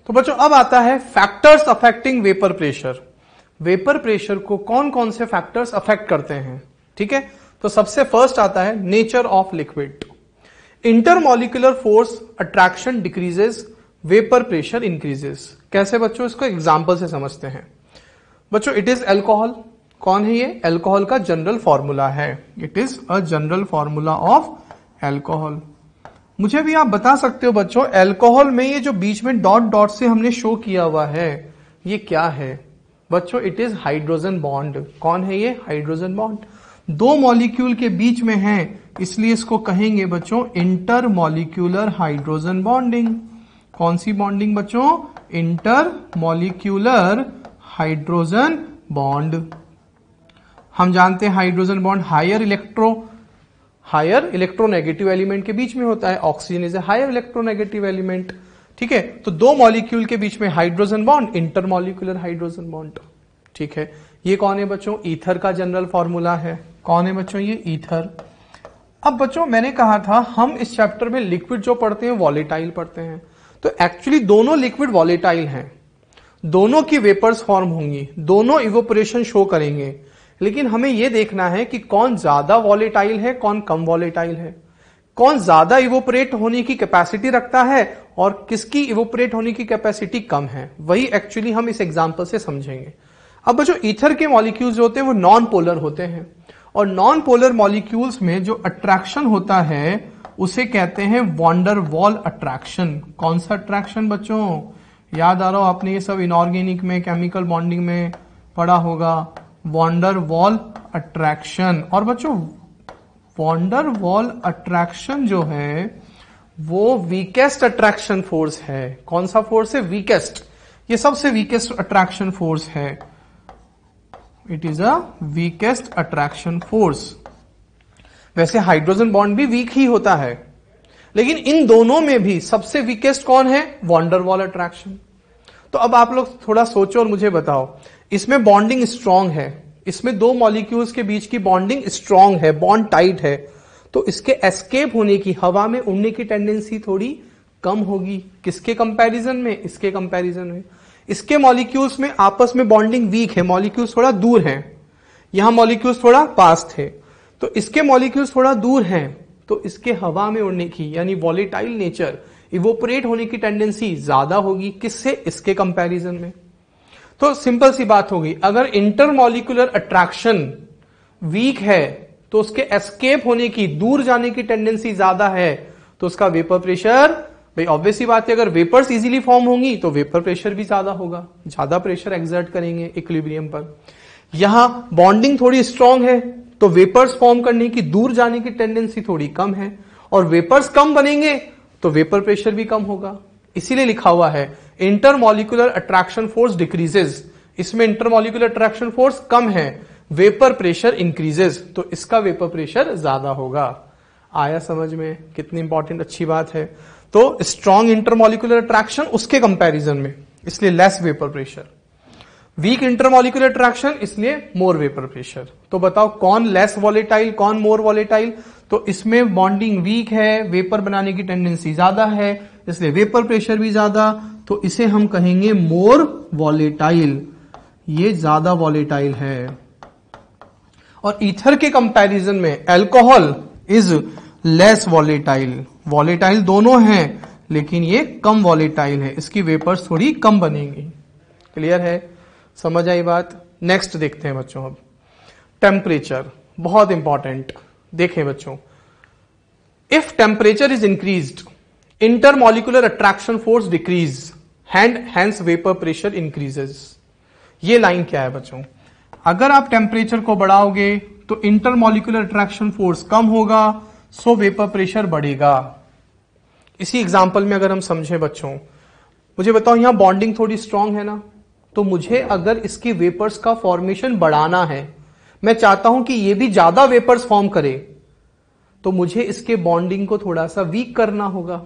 तो बच्चों अब आता है factors affecting vapour pressure. Vapour pressure को कौन कौन से फैक्टर्स अफेक्ट करते हैं, ठीक है। तो सबसे फर्स्ट आता है nature of liquid. Intermolecular force attraction decreases, vapour pressure increases. कैसे बच्चों, इसको एग्जांपल से समझते हैं। बच्चों इट इज अल्कोहल। कौन है ये? अल्कोहल का जनरल फॉर्मूला है। It is a general formula of alcohol. मुझे भी आप बता सकते हो बच्चों, अल्कोहल में ये जो बीच में डॉट डॉट से हमने शो किया हुआ है ये क्या है? बच्चों इट इज हाइड्रोजन बॉन्ड। कौन है ये? Hydrogen bond. दो मॉलिक्यूल के बीच में है, इसलिए इसको कहेंगे बच्चों इंटर मॉलिक्यूलर हाइड्रोजन बॉन्डिंग। कौन सी बॉन्डिंग बच्चों? Intermolecular hydrogen bond. हम जानते हैं hydrogen bond higher electronegative element के बीच में होता है। Oxygen is a higher electronegative element, ठीक है। तो दो मॉलिक्यूल के बीच में hydrogen bond, intermolecular hydrogen bond, ठीक है। ये कौन है बच्चों? ईथर का जनरल फॉर्मूला है। कौन है बच्चों? ये ईथर। अब बच्चों मैंने कहा था हम इस चैप्टर में लिक्विड जो पढ़ते हैं वॉलेटाइल पढ़ते हैं, तो एक्चुअली दोनों लिक्विड वॉलेटाइल हैं, दोनों की वेपर्स फॉर्म होंगी, दोनों इवोपोरेशन शो करेंगे, लेकिन हमें यह देखना है कि कौन ज्यादा वॉलेटाइल है, कौन कम वॉलेटाइल है, कौन ज्यादा इवोपरेट होने की कैपेसिटी रखता है और किसकी इवोपरेट होने की कैपेसिटी कम है। वही एक्चुअली हम इस एग्जांपल से समझेंगे। अब बच्चों ईथर के मॉलिक्यूल्स जो होते हैं वो नॉन पोलर होते हैं, और नॉन पोलर मॉलिक्यूल्स में जो अट्रैक्शन होता है उसे कहते हैं वॉन डेर वाल अट्रैक्शन। कौन सा अट्रैक्शन बच्चों? याद आ रहा हो आपने ये सब इनऑर्गेनिक में, केमिकल बॉन्डिंग में पढ़ा होगा, वॉन डेर वाल अट्रैक्शन। और बच्चों वॉन डेर वाल अट्रैक्शन जो है वो वीकेस्ट अट्रैक्शन फोर्स है। कौन सा फोर्स है? वीकेस्ट। ये सबसे वीकेस्ट अट्रैक्शन फोर्स है। It is a weakest attraction force. वैसे हाइड्रोजन बॉन्ड भी वीक ही होता है, लेकिन इन दोनों में भी सबसे वीकेस्ट कौन है? Van der Waals attraction. तो अब आप लोग थोड़ा सोचो और मुझे बताओ, इसमें बॉन्डिंग स्ट्रांग है, इसमें दो मॉलिक्यूल्स के बीच की बॉन्डिंग स्ट्रांग है, बॉन्ड टाइट है, तो इसके एस्केप होने की, हवा में उड़ने की टेंडेंसी थोड़ी कम होगी। किसके कंपैरिजन में? इसके कंपैरिजन में। इसके मॉलिक्यूल्स में आपस में बॉन्डिंग वीक है, मॉलिक्यूल्स थोड़ा दूर हैं, यहां मॉलिक्यूल्स थोड़ा पास थे, तो इसके मॉलिक्यूल्स थोड़ा दूर हैं, तो इसके हवा में उड़ने की यानी वॉलेटाइल नेचर, इवोपरेट होने की टेंडेंसी ज्यादा होगी। किससे? इसके कंपैरिजन में। तो सिंपल सी बात होगी, अगर इंटरमॉलिक्यूलर अट्रैक्शन वीक है तो उसके एस्केप होने की, दूर जाने की टेंडेंसी ज्यादा है, तो उसका वेपर प्रेशर, भाई ऑब्वियस सी बात है, अगर वेपर्स इजीली फॉर्म होंगी तो वेपर प्रेशर भी ज्यादा होगा, ज्यादा प्रेशर एक्सर्ट करेंगे इक्विलिब्रियम पर। यहां बॉन्डिंग थोड़ी स्ट्रांग है तो वेपर्स फॉर्म करने की, दूर जाने की टेंडेंसी थोड़ी कम है, और वेपर्स कम बनेंगे तो वेपर प्रेशर भी कम होगा। इसीलिए लिखा हुआ है इंटरमॉलिक्यूलर अट्रैक्शन फोर्स डिक्रीजेस। इसमें इंटरमॉलिक्यूलर अट्रैक्शन फोर्स कम है, वेपर प्रेशर इंक्रीजेस, तो इसका वेपर प्रेशर ज्यादा होगा। आया समझ में? कितनी इंपॉर्टेंट अच्छी बात है। तो स्ट्रॉन्ग इंटरमॉलिक्यूलर अट्रैक्शन उसके कंपैरिजन में, इसलिए less vapour pressure. Weak intermolecular attraction, इसलिए मोर वेपर प्रेशर। तो बताओ कौन लेस वॉलेटाइल, कौन मोर वॉलेटाइल? तो इसमें बॉन्डिंग वीक है, वेपर बनाने की टेंडेंसी ज्यादा है, इसलिए वेपर प्रेशर भी ज्यादा, तो इसे हम कहेंगे मोर वॉलेटाइल, ये ज्यादा वॉलेटाइल है। और ईथर के कंपैरिजन में alcohol is less volatile. Volatile दोनों हैं लेकिन ये कम वॉलेटाइल है, इसकी वेपर्स थोड़ी कम बनेंगी। क्लियर है? समझ आई बात? नेक्स्ट देखते हैं बच्चों। अब टेम्परेचर बहुत इंपॉर्टेंट। देखें बच्चों, if temperature is increased, intermolecular attraction force decrease and hence vapour pressure increases. ये लाइन क्या है बच्चों? अगर आप टेम्परेचर को बढ़ाओगे तो इंटरमॉलिक्यूलर अट्रैक्शन फोर्स कम होगा, सो वेपर प्रेशर बढ़ेगा। इसी एग्जांपल में अगर हम समझें बच्चों, मुझे बताओ यहां बॉन्डिंग थोड़ी स्ट्रांग है ना, तो मुझे अगर इसकी वेपर्स का फॉर्मेशन बढ़ाना है, मैं चाहता हूं कि ये भी ज्यादा वेपर्स फॉर्म करे, तो मुझे इसके बॉन्डिंग को थोड़ा सा वीक करना होगा।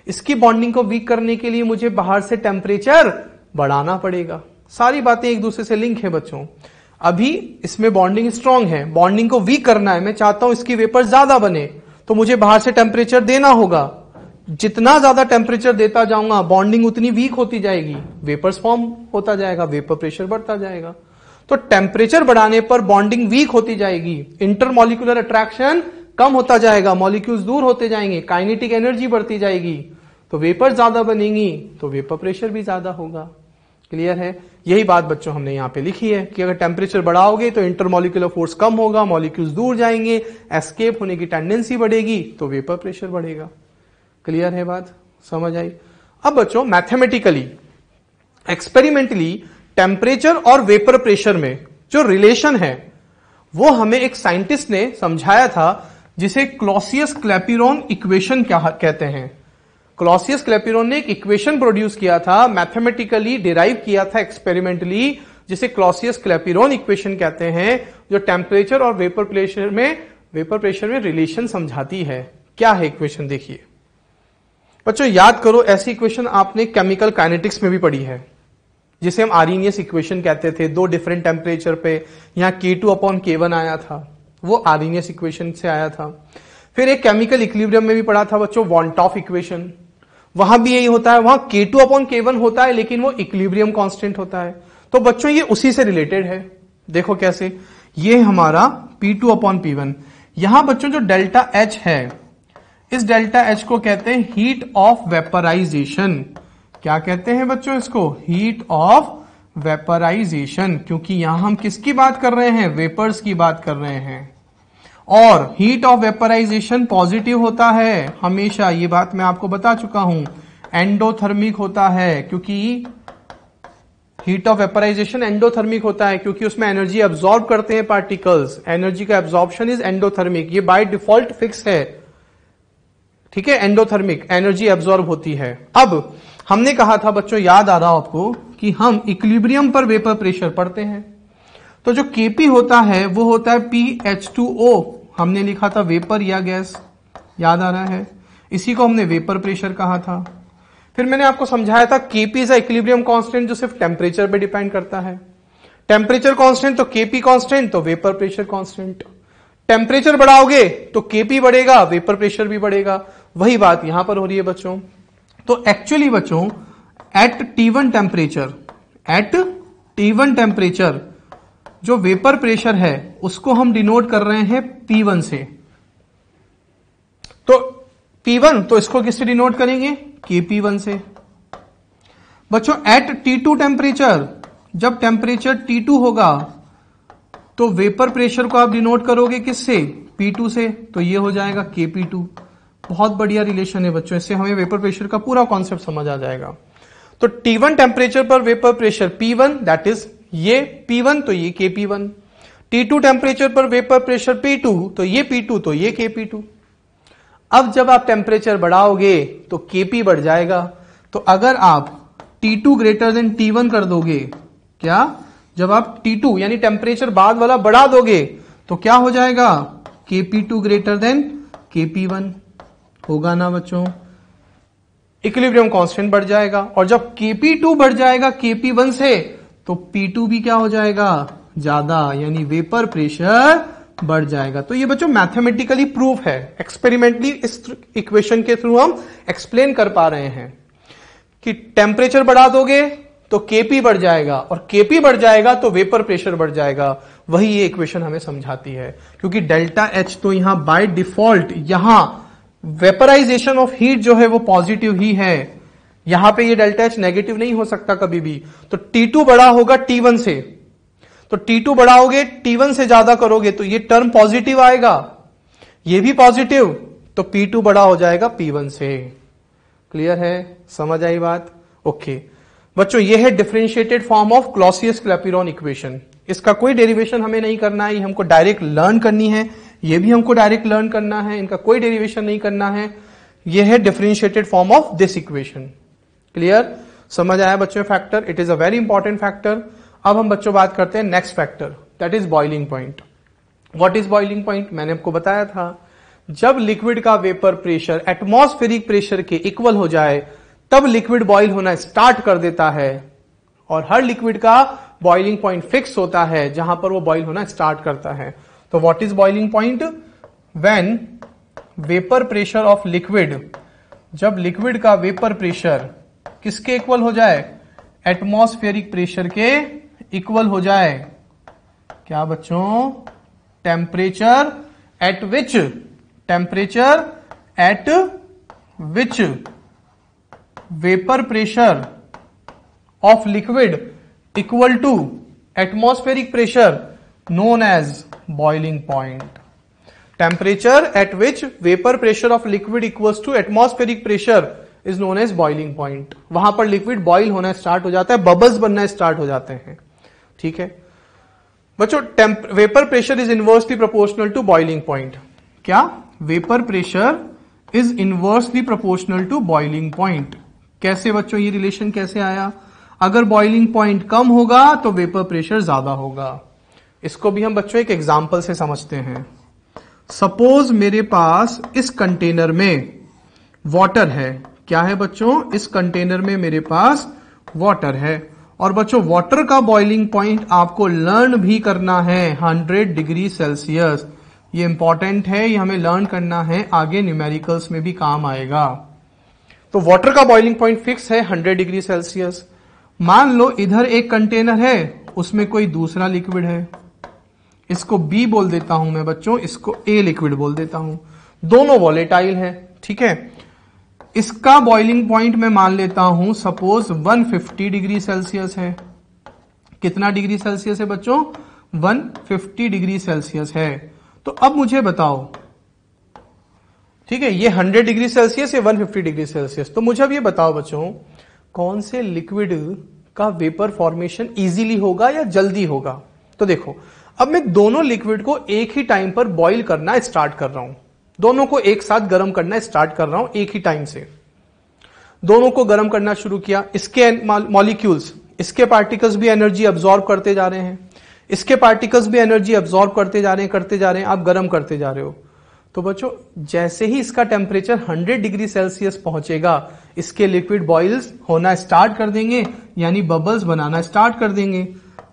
इसकी बॉन्डिंग को वीक करने के लिए मुझे बाहर से टेम्परेचर बढ़ाना पड़ेगा। सारी बातें एक दूसरे से लिंक है बच्चों। अभी इसमें बॉन्डिंग स्ट्रांग है, बॉन्डिंग को वीक करना है, मैं चाहता हूं इसकी वेपर ज्यादा बने, तो मुझे बाहर से टेम्परेचर देना होगा। जितना ज्यादा टेम्परेचर देता जाऊंगा बॉन्डिंग उतनी वीक होती जाएगी, वेपर्स फॉर्म होता जाएगा, वेपर प्रेशर बढ़ता जाएगा। तो टेम्परेचर बढ़ाने पर बॉन्डिंग वीक होती जाएगी, इंटरमॉलिक्यूलर अट्रैक्शन कम होता जाएगा, मॉलिक्यूल्स दूर होते जाएंगे, काइनेटिक एनर्जी बढ़ती जाएगी, तो वेपर ज्यादा बनेंगी, तो वेपर प्रेशर भी ज्यादा होगा। क्लियर है? यही बात बच्चों हमने यहां पे लिखी है कि अगर टेम्परेचर बढ़ाओगे तो इंटरमॉलिक्यूलर फोर्स कम होगा, मॉलिक्यूल्स दूर जाएंगे, एस्केप होने की टेंडेंसी बढ़ेगी, तो वेपर प्रेशर बढ़ेगा। क्लियर है बात? समझ आई? अब बच्चों मैथमेटिकली, एक्सपेरिमेंटली टेम्परेचर और वेपर प्रेशर में जो रिलेशन है वो हमें एक साइंटिस्ट ने समझाया था, जिसे क्लॉसियस क्लैपिरॉन इक्वेशन क्या कहते हैं। क्लॉसियस क्लैपिरॉन ने एक इक्वेशन प्रोड्यूस किया था, मैथमेटिकली डिराइव किया था एक्सपेरिमेंटली, जिसे क्लॉसियस क्लैपिरॉन इक्वेशन कहते हैं, जो टेम्परेचर और वेपर प्रेशर में रिलेशन समझाती है। क्या है इक्वेशन? देखिए बच्चों, याद करो, ऐसी इक्वेशन आपने केमिकल काइनेटिक्स में भी पढ़ी है, जिसे हम आर्रीनियस इक्वेशन कहते थे। दो डिफरेंट टेम्परेचर पे यहां K2/K1 आया था, वो आर्रीनियस इक्वेशन से आया था। फिर एक केमिकल इक्विलिब्रियम में भी पढ़ा था बच्चों, वॉन्टॉफ इक्वेशन, वहां भी यही होता है, वहां K2/K1 होता है, लेकिन वो इक्विलिब्रियम कांस्टेंट होता है। तो बच्चों ये उसी से रिलेटेड है। देखो कैसे, ये हमारा P2/P1, यहां बच्चों जो डेल्टा H है, इस डेल्टा H को कहते हैं हीट ऑफ वेपराइजेशन। क्या कहते हैं बच्चों इसको? हीट ऑफ वेपराइजेशन, क्योंकि यहां हम किसकी बात कर रहे हैं? वेपर्स की बात कर रहे हैं। और हीट ऑफ वेपराइजेशन पॉजिटिव होता है हमेशा, ये बात मैं आपको बता चुका हूं। एंडोथर्मिक होता है, क्योंकि हीट ऑफ वेपराइजेशन एंडोथर्मिक होता है, क्योंकि उसमें एनर्जी एब्जॉर्ब करते हैं पार्टिकल्स, एनर्जी का एब्जॉर्प्शन इज एंडोथर्मिक, ये बाय डिफॉल्ट फिक्स है। ठीक है, एंडोथर्मिक एनर्जी एब्जॉर्ब होती है। अब हमने कहा था बच्चों, याद आ रहा हो आपको, कि हम इक्विलिब्रियम पर वेपर प्रेशर पढ़ते हैं, तो जो Kp होता है वो होता है PH2O, हमने लिखा था वेपर या गैस, याद आ रहा है? इसी को हमने वेपर प्रेशर कहा था। फिर मैंने आपको समझाया था Kp इज इक्विलिब्रियम कांस्टेंट, जो सिर्फ टेम्परेचर पे डिपेंड करता है। टेम्परेचर कांस्टेंट तो Kp कांस्टेंट, तो वेपर प्रेशर कांस्टेंट। टेम्परेचर बढ़ाओगे तो Kp बढ़ेगा, वेपर प्रेशर भी बढ़ेगा। वही बात यहां पर हो रही है बच्चों। तो एक्चुअली बच्चों, एट T1 टेम्परेचर जो वेपर प्रेशर है उसको हम डिनोट कर रहे हैं P1 से। तो P1, तो इसको किससे डिनोट करेंगे? Kp1 से। बच्चों एट T2 टेम्परेचर, जब टेम्परेचर T2 होगा तो वेपर प्रेशर को आप डिनोट करोगे किससे? P2 से, तो ये हो जाएगा Kp2। बहुत बढ़िया रिलेशन है बच्चों, इससे हमें वेपर प्रेशर का पूरा कॉन्सेप्ट समझ आ जाएगा। तो T1 टेम्परेचर पर vapour pressure P1, that is ये P1, तो ये Kp1। T2 टेम्परेचर पर वेपर प्रेशर P2, तो ये P2, तो ये Kp2। अब जब आप टेम्परेचर बढ़ाओगे तो Kp बढ़ जाएगा। तो अगर आप T2 ग्रेटर देन T1 कर दोगे, क्या? जब आप T2 यानी टेम्परेचर बाद वाला बढ़ा दोगे तो क्या हो जाएगा? Kp2 ग्रेटर देन Kp1 होगा ना बच्चों? इक्विलिब्रियम कांस्टेंट बढ़ जाएगा, और जब Kp2 बढ़ जाएगा Kp1 से तो P2 भी क्या हो जाएगा? ज्यादा, यानी वेपर प्रेशर बढ़ जाएगा। तो ये बच्चों मैथमेटिकली प्रूफ है, एक्सपेरिमेंटली इस इक्वेशन के थ्रू हम एक्सप्लेन कर पा रहे हैं कि टेम्परेचर बढ़ा दोगे तो Kp बढ़ जाएगा, और Kp बढ़ जाएगा तो वेपर प्रेशर बढ़ जाएगा। वही ये इक्वेशन हमें समझाती है, क्योंकि डेल्टा H तो यहां बाय डिफॉल्ट, यहां वेपराइजेशन ऑफ हीट जो है वो पॉजिटिव ही है, यहां पे ये डेल्टा H नेगेटिव नहीं हो सकता कभी भी। तो T2 बड़ा होगा T1 से, तो T2 बढ़ाओगे T1 से ज्यादा करोगे तो ये टर्म पॉजिटिव आएगा, ये भी पॉजिटिव, तो P2 बड़ा हो जाएगा P1 से। क्लियर है? समझ आई बात? ओके बच्चों, ये है differentiated form of Clausius Clapeyron equation. इसका कोई डेरिवेशन हमें नहीं करना है, ये हमको डायरेक्ट लर्न करनी है, ये भी हमको डायरेक्ट लर्न करना है, इनका कोई डेरिवेशन नहीं करना है। ये है differentiated form of this equation. Clear? समझ आया बच्चों? Factor, it is a very important factor. अब हम बच्चों बात करते हैं next factor, that is boiling point. What is boiling point? मैंने आपको बताया था, जब लिक्विड का वेपर प्रेशर एटमॉस्फेरिक प्रेशर के इक्वल हो जाए तब लिक्विड बॉइल होना स्टार्ट कर देता है, और हर लिक्विड का बॉइलिंग पॉइंट फिक्स होता है जहां पर वो बॉइल होना स्टार्ट करता है। तो what is boiling point? When vapour pressure of liquid जब लिक्विड का वेपर प्रेशर किसके इक्वल हो जाए, एटमॉस्फेरिक प्रेशर के इक्वल हो जाए। क्या बच्चों, temperature at which vapour pressure of liquid equal to atmospheric pressure known as boiling point. Temperature at which vapour pressure of liquid equals to atmospheric pressure is known as boiling point. वहां पर liquid boil होना start हो जाता है, bubbles बनना start हो जाते हैं। ठीक है बच्चों, vapour pressure is inversely proportional to boiling point. क्या, vapour pressure is inversely proportional to boiling point. कैसे बच्चों, ये रिलेशन कैसे आया? अगर बॉइलिंग पॉइंट कम होगा तो वेपर प्रेशर ज्यादा होगा। इसको भी हम बच्चों एक एग्जांपल से समझते हैं। सपोज मेरे पास इस कंटेनर में वाटर है। क्या है बच्चों, इस कंटेनर में मेरे पास वाटर है। और बच्चों वाटर का बॉइलिंग पॉइंट आपको लर्न भी करना है 100 डिग्री सेल्सियस। ये इंपॉर्टेंट है, ये हमें लर्न करना है, आगे न्यूमेरिकल्स में भी काम आएगा। तो वाटर का बॉइलिंग पॉइंट फिक्स है 100 डिग्री सेल्सियस। मान लो इधर एक कंटेनर है, उसमें कोई दूसरा लिक्विड है। इसको बी बोल देता हूं मैं बच्चों, इसको ए लिक्विड बोल देता हूं। दोनों वॉलेटाइल है। ठीक है, इसका बॉइलिंग पॉइंट मैं मान लेता हूं सपोज 150 डिग्री सेल्सियस है। कितना डिग्री सेल्सियस है बच्चों, 150 डिग्री सेल्सियस है। तो अब मुझे बताओ, ठीक है, ये 100 डिग्री सेल्सियस या 150 डिग्री सेल्सियस। तो मुझे अब ये बताओ बच्चों, कौन से लिक्विड का वेपर फॉर्मेशन इजीली होगा या जल्दी होगा? तो देखो, अब मैं दोनों लिक्विड को एक ही टाइम पर बॉईल करना स्टार्ट कर रहा हूं। दोनों को एक साथ गर्म करना स्टार्ट कर रहा हूं एक ही टाइम से। दोनों को गर्म करना शुरू किया। इसके मॉलिक्यूल्स, इसके पार्टिकल्स भी एनर्जी अब्सॉर्ब करते जा रहे हैं, इसके पार्टिकल्स भी एनर्जी अब्सॉर्ब करते जा रहे हैं, आप गर्म करते जा रहे हो। तो बच्चों जैसे ही इसका टेम्परेचर 100 डिग्री सेल्सियस पहुंचेगा, इसके लिक्विड बॉइल्स होना स्टार्ट कर देंगे, यानी बबल्स बनाना स्टार्ट कर देंगे,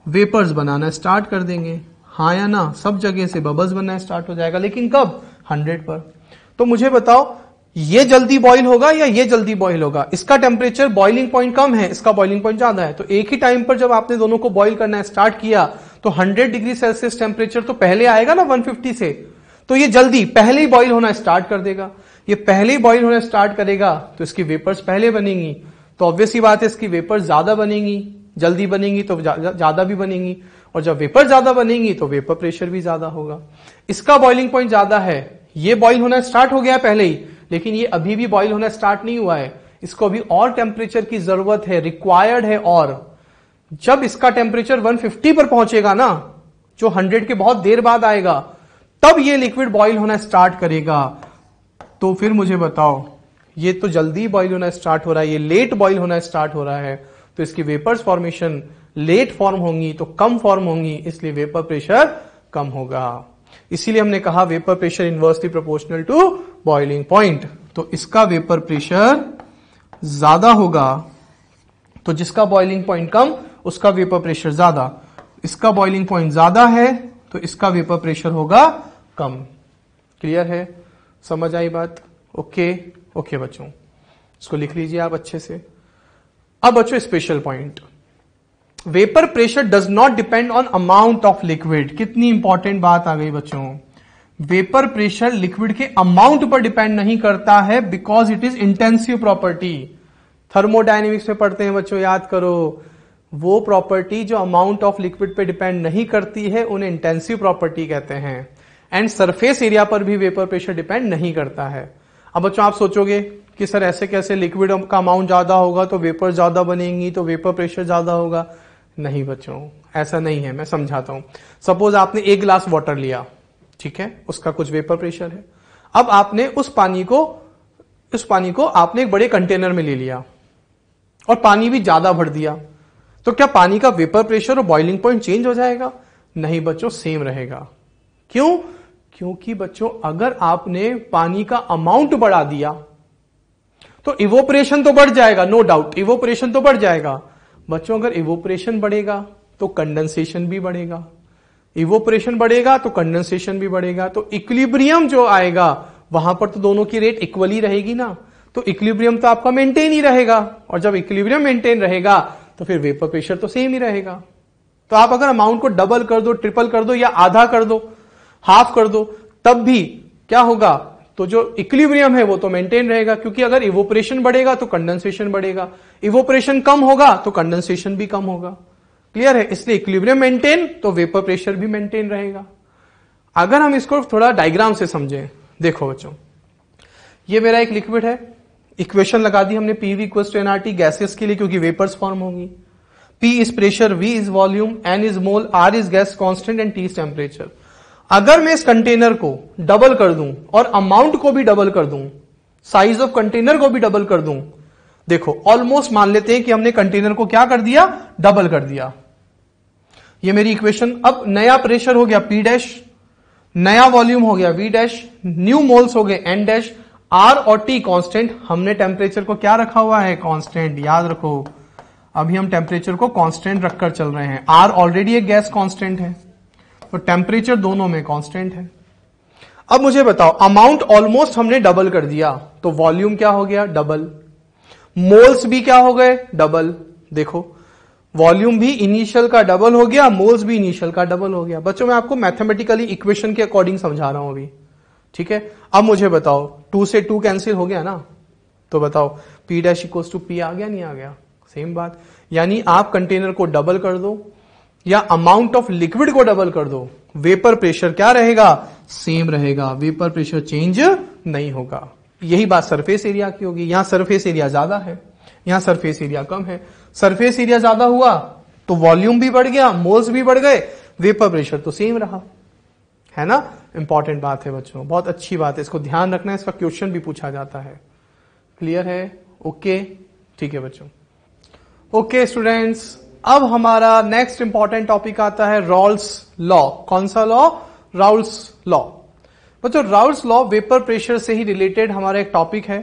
वेपर्स बनाना स्टार्ट कर देंगे। हाँ या ना, सब जगह से बबल्स बनना स्टार्ट हो जाएगा, लेकिन कब, 100 पर। तो मुझे बताओ, ये जल्दी बॉईल होगा या ये जल्दी बॉईल होगा? इसका टेम्परेचर बॉइलिंग पॉइंट कम है, इसका बॉइलिंग पॉइंट ज्यादा है। तो एक ही टाइम पर जब आपने दोनों को बॉईल करना स्टार्ट किया तो 100 डिग्री सेल्सियस टेम्परेचर तो पहले आएगा ना 150 से। तो ये जल्दी पहले ही बॉईल होना स्टार्ट कर देगा। ये पहले ही बॉईल होना स्टार्ट करेगा तो इसकी वेपर्स पहले बनेंगी। तो ऑब्वियस ही बात है, इसकी वेपर्स ज्यादा बनेंगी, जल्दी बनेंगी तो ज्यादा भी बनेंगी। और जब वेपर ज्यादा बनेंगी तो वेपर प्रेशर भी ज्यादा होगा। इसका बॉइलिंग पॉइंट ज्यादा है, ये बॉईल होना स्टार्ट हो गया पहले ही, लेकिन ये अभी भी बॉईल होना स्टार्ट नहीं हुआ है। इसको अभी और टेम्परेचर की जरूरत है, रिक्वायर्ड है। और जब इसका टेम्परेचर 150 पर पहुंचेगा ना, जो 100 के बहुत देर बाद आएगा, तब ये लिक्विड बॉईल होना स्टार्ट करेगा। तो फिर मुझे बताओ, ये तो जल्दी बॉईल होना स्टार्ट हो रहा है, ये लेट बॉईल होना स्टार्ट हो रहा है। तो इसकी वेपर्स फॉर्मेशन लेट फॉर्म होंगी तो कम फॉर्म होंगी, इसलिए वेपर प्रेशर कम होगा। इसीलिए हमने कहा vapour pressure inversely proportional to boiling point. तो इसका वेपर प्रेशर ज्यादा होगा, तो जिसका बॉइलिंग पॉइंट कम उसका वेपर प्रेशर ज्यादा। इसका बॉइलिंग पॉइंट ज्यादा है तो इसका वेपर प्रेशर होगा कम। क्लियर है, समझ आई बात? ओके बच्चों, इसको लिख लीजिए आप अच्छे से। अब बच्चों special point, vapour pressure does not depend on amount of liquid. कितनी इंपॉर्टेंट बात आ गई बच्चों। वेपर प्रेशर लिक्विड के अमाउंट पर डिपेंड नहीं करता है, because it is intensive property. Thermodynamics में पढ़ते हैं बच्चों, याद करो। वो प्रॉपर्टी जो अमाउंट ऑफ लिक्विड पे डिपेंड नहीं करती है उन्हें इंटेंसिव प्रॉपर्टी कहते हैं। एंड सरफेस एरिया पर भी वेपर प्रेशर डिपेंड नहीं करता है। अब बच्चों आप सोचोगे कि सर ऐसे कैसे, लिक्विड का अमाउंट ज्यादा होगा तो वेपर ज्यादा बनेंगी तो वेपर प्रेशर ज्यादा होगा। नहीं बच्चों, ऐसा नहीं है, मैं समझाता हूं। सपोज आपने 1 गिलास वाटर लिया, ठीक है, उसका कुछ वेपर प्रेशर है। अब आपने उस पानी को आपने एक बड़े कंटेनर में ले लिया और पानी भी ज्यादा भर दिया, तो क्या पानी का वेपर प्रेशर और बॉइलिंग पॉइंट चेंज हो जाएगा? नहीं बच्चों, सेम रहेगा। क्यों? क्योंकि बच्चों अगर आपने पानी का अमाउंट बढ़ा दिया तो इवोपरेशन तो बढ़ जाएगा, नो डाउट, इवोपरेशन तो बढ़ जाएगा। बच्चों अगर इवोपरेशन बढ़ेगा तो कंडेंसेशन भी बढ़ेगा, इवोपरेशन बढ़ेगा तो कंडेंसेशन भी बढ़ेगा। तो इक्विलिब्रियम जो आएगा वहां पर तो दोनों की रेट इक्वली रहेगी ना। तो इक्विलिब्रियम तो आपका मेंटेन ही रहेगा, और जब इक्विलिब्रियम मेंटेन रहेगा तो फिर वेपर प्रेशर तो सेम ही रहेगा। तो आप अगर अमाउंट को डबल कर दो, ट्रिपल कर दो, या आधा कर दो, हाफ कर दो, तब भी क्या होगा, तो जो इक्विलिब्रियम है वो तो मेंटेन रहेगा, क्योंकि अगर इवोपरेशन बढ़ेगा तो कंडेंसेशन बढ़ेगा, इवोपरेशन कम होगा तो कंडेंसेशन भी कम होगा। क्लियर है? इसलिए इक्विलिब्रियम मेंटेन तो वेपर प्रेशर भी मेंटेन रहेगा। अगर हम इसको थोड़ा डायग्राम से समझें, देखो बच्चों, ये मेरा एक लिक्विड है, इक्वेशन लगा दी हमने PV = nRT गैसेस के लिए, क्योंकि वेपर्स फॉर्म होंगी। P is pressure, V is volume, N is mole, R is gas constant and T is temperature. अगर मैं इस कंटेनर को डबल कर दूं और अमाउंट को भी डबल कर दूं, साइज ऑफ कंटेनर को भी डबल कर दूं, देखो ऑलमोस्ट मान लेते हैं कि हमने कंटेनर को क्या कर दिया, डबल कर दिया। ये मेरी इक्वेशन, अब नया प्रेशर हो गया P', नया वॉल्यूम हो गया V', न्यू मोल्स हो गए N', R और T कांस्टेंट, हमने टेम्परेचर को क्या रखा हुआ है, कांस्टेंट। याद रखो अभी हम टेम्परेचर को कांस्टेंट रखकर चल रहे हैं। R ऑलरेडी एक गैस कांस्टेंट है, तो टेम्परेचर दोनों में कांस्टेंट है। अब मुझे बताओ, अमाउंट ऑलमोस्ट हमने डबल कर दिया, तो वॉल्यूम क्या हो गया, डबल, मोल्स भी क्या हो गए, डबल। देखो वॉल्यूम भी इनिशियल का डबल हो गया, मोल्स भी इनिशियल का डबल हो गया। बच्चों मैं आपको मैथमेटिकली इक्वेशन के अकॉर्डिंग समझा रहा हूं अभी, ठीक है। अब मुझे बताओ, 2 से 2 कैंसिल हो गया ना, तो बताओ P' = P आ गया, नहीं आ गया, सेम बात। यानी आप कंटेनर को डबल कर दो या अमाउंट ऑफ लिक्विड को डबल कर दो, वेपर प्रेशर क्या रहेगा, सेम रहेगा, वेपर प्रेशर चेंज नहीं होगा। यही बात सरफेस एरिया की होगी। यहां सरफेस एरिया ज्यादा है, यहां सरफेस एरिया कम है। सरफेस एरिया ज्यादा हुआ तो वॉल्यूम भी बढ़ गया, मोल्स भी बढ़ गए, वेपर प्रेशर तो सेम रहा, है ना। इंपॉर्टेंट बात है बच्चों, बहुत अच्छी बात है, इसको ध्यान रखना है, इसका क्वेश्चन भी पूछा जाता है। क्लियर है? ओके, ठीक है बच्चों। ओके स्टूडेंट्स, अब हमारा नेक्स्ट इंपॉर्टेंट टॉपिक आता है राउल्स लॉ। कौन सा लॉ? Raoult's law. बच्चों राउल्स लॉ वेपर प्रेशर से ही रिलेटेड हमारा एक टॉपिक है,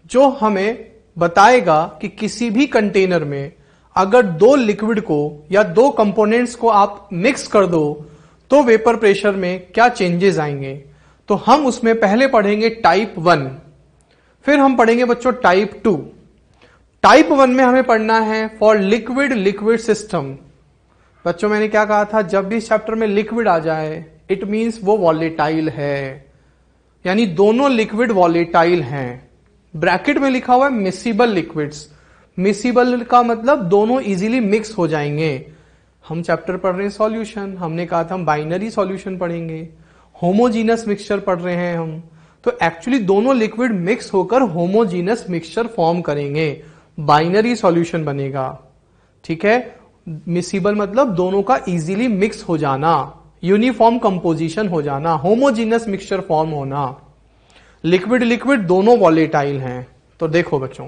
जो हमें बताएगा कि किसी भी कंटेनर में अगर 2 लिक्विड को या 2 कंपोनेंट्स को आप मिक्स कर दो तो वेपर प्रेशर में क्या चेंजेस आएंगे। तो हम उसमें पहले पढ़ेंगे टाइप 1, फिर हम पढ़ेंगे बच्चों टाइप 2। टाइप 1 में हमें पढ़ना है फॉर लिक्विड लिक्विड सिस्टम। बच्चों मैंने क्या कहा था, जब भी इस चैप्टर में लिक्विड आ जाए इट मींस वो वॉलेटाइल है, यानी दोनों लिक्विड वॉलेटाइल हैं। ब्रैकेट में लिखा हुआ है मिसिबल लिक्विड्स। मिसिबल का मतलब दोनों इजीली मिक्स हो जाएंगे। हम चैप्टर पढ़ रहे हैं सॉल्यूशन, हमने कहा था हम बाइनरी सॉल्यूशन पढ़ेंगे, होमोजीनस मिक्सचर पढ़ रहे हैं हम, तो एक्चुअली दोनों लिक्विड मिक्स होकर होमोजीनस मिक्सचर फॉर्म करेंगे, बाइनरी सॉल्यूशन बनेगा, ठीक है। मिसिबल मतलब दोनों का इजीली मिक्स हो जाना, यूनिफॉर्म कंपोजिशन हो जाना, होमोजीनस मिक्सचर फॉर्म होना। लिक्विड लिक्विड दोनों वॉलेटाइल हैं। तो देखो बच्चों,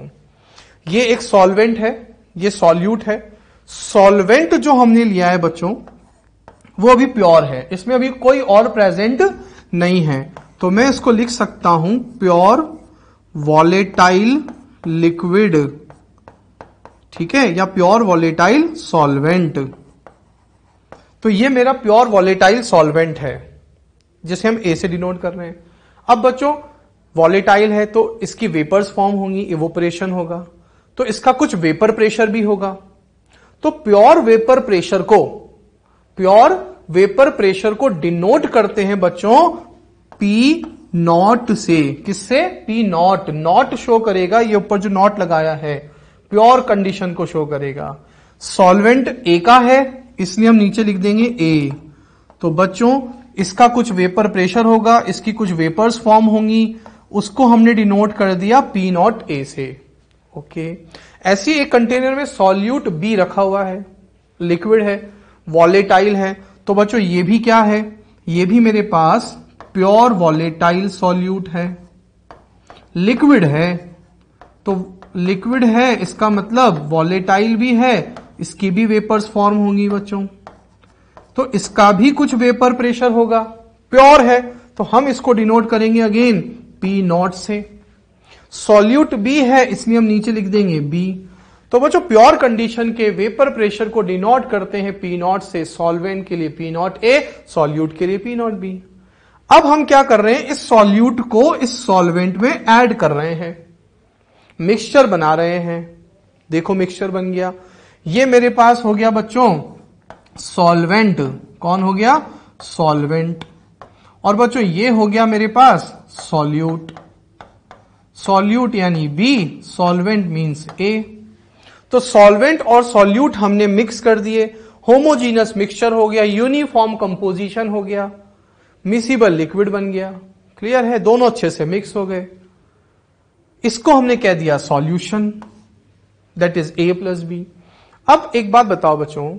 ये एक सॉल्वेंट है, ये सॉल्यूट है। सॉल्वेंट जो हमने लिया है बच्चों वो अभी प्योर है, इसमें अभी कोई और प्रेजेंट नहीं है, तो मैं इसको लिख सकता हूं प्योर वॉलेटाइल लिक्विड, ठीक है, या प्योर वॉलेटाइल सॉल्वेंट। तो ये मेरा प्योर वॉलेटाइल सॉल्वेंट है जिसे हम ए से डिनोट कर रहे हैं। अब बच्चों वॉलेटाइल है तो इसकी वेपर्स फॉर्म होंगी, इवोपरेशन होगा, तो इसका कुछ वेपर प्रेशर भी होगा। तो प्योर वेपर प्रेशर को डिनोट करते हैं बच्चों P0 से। किससे? P0। नॉट शो करेगा, ये ऊपर जो नॉट लगाया है प्योर कंडीशन को शो करेगा। सॉल्वेंट ए का है इसलिए हम नीचे लिख देंगे ए। तो बच्चों इसका कुछ वेपर प्रेशर होगा, इसकी कुछ वेपर्स फॉर्म होंगी, उसको हमने डिनोट कर दिया P0A से। ओके, ऐसी एक कंटेनर में सॉल्यूट बी रखा हुआ है, लिक्विड है, वॉलेटाइल है, तो बच्चों ये भी क्या है, ये भी मेरे पास प्योर वॉलेटाइल सॉल्यूट है। लिक्विड है तो लिक्विड है इसका मतलब वॉलेटाइल भी है, इसकी भी वेपर्स फॉर्म होंगी बच्चों, तो इसका भी कुछ वेपर प्रेशर होगा। प्योर है तो हम इसको डिनोट करेंगे अगेन P0 से। सॉल्यूट बी है इसलिए हम नीचे लिख देंगे बी। तो बच्चों प्योर कंडीशन के वेपर प्रेशर को डिनोट करते हैं P0 से, सॉल्वेंट के लिए P0A, सॉल्यूट के लिए P0B। अब हम क्या कर रहे हैं, इस सॉल्यूट को इस सॉल्वेंट में ऐड कर रहे हैं। मिक्सचर बना रहे हैं। देखो मिक्सचर बन गया। ये मेरे पास हो गया बच्चों सॉल्वेंट। कौन हो गया? सॉल्वेंट। और बच्चों ये हो गया मेरे पास सॉल्यूट। सॉल्यूट यानी बी, सॉल्वेंट मींस ए। तो सॉल्वेंट और सॉल्यूट हमने मिक्स कर दिए, होमोजीनस मिक्सचर हो गया, यूनिफॉर्म कंपोजिशन हो गया, मिसिबल लिक्विड बन गया। क्लियर है? दोनों अच्छे से मिक्स हो गए। इसको हमने कह दिया solution, that is A plus B. अब एक बात बताओ बच्चों,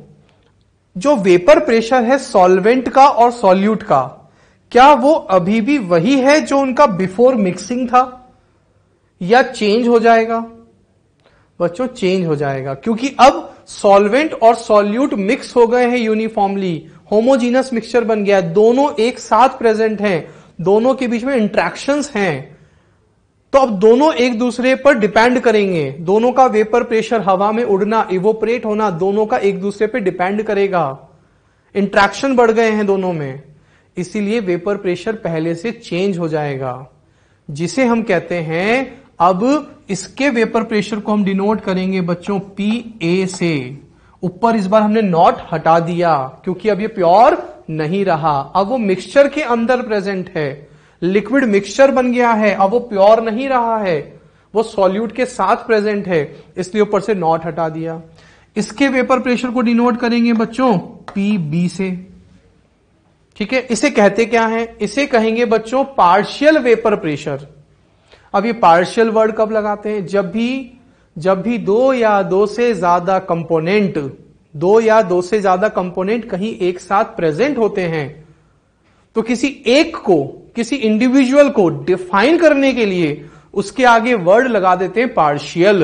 जो वेपर प्रेशर है सॉल्वेंट का और सॉल्यूट का, क्या वो अभी भी वही है जो उनका बिफोर मिक्सिंग था या चेंज हो जाएगा? बच्चों चेंज हो जाएगा, क्योंकि अब सॉल्वेंट और सॉल्यूट मिक्स हो गए हैं यूनिफॉर्मली, होमोजीनस मिक्सचर बन गया, दोनों एक साथ प्रेजेंट हैं, दोनों के बीच में इंट्रैक्शंस हैं। तो अब दोनों एक दूसरे पर डिपेंड करेंगे, दोनों का वेपर प्रेशर, हवा में उड़ना, इवोपरेट होना, दोनों का एक दूसरे पर डिपेंड करेगा। इंट्रैक्शन बढ़ गए हैं दोनों में, इसीलिए वेपर प्रेशर पहले से चेंज हो जाएगा, जिसे हम कहते हैं, अब इसके वेपर प्रेशर को हम डिनोट करेंगे बच्चों PA से। ऊपर इस बार हमने नॉट हटा दिया क्योंकि अब ये प्योर नहीं रहा, अब वो मिक्सचर के अंदर प्रेजेंट है, लिक्विड मिक्सचर बन गया है, अब वो प्योर नहीं रहा है, वो सॉल्यूट के साथ प्रेजेंट है, इसलिए ऊपर से नॉट हटा दिया। इसके वेपर प्रेशर को डिनोट करेंगे बच्चों PB से। ठीक है, इसे कहते क्या है? इसे कहेंगे बच्चों पार्शियल वेपर प्रेशर। अब ये पार्शियल वर्ड कब लगाते हैं? जब भी दो या दो से ज्यादा कंपोनेंट कहीं एक साथ प्रेजेंट होते हैं, तो किसी एक को, किसी इंडिविजुअल को डिफाइन करने के लिए उसके आगे वर्ड लगा देते हैं पार्शियल।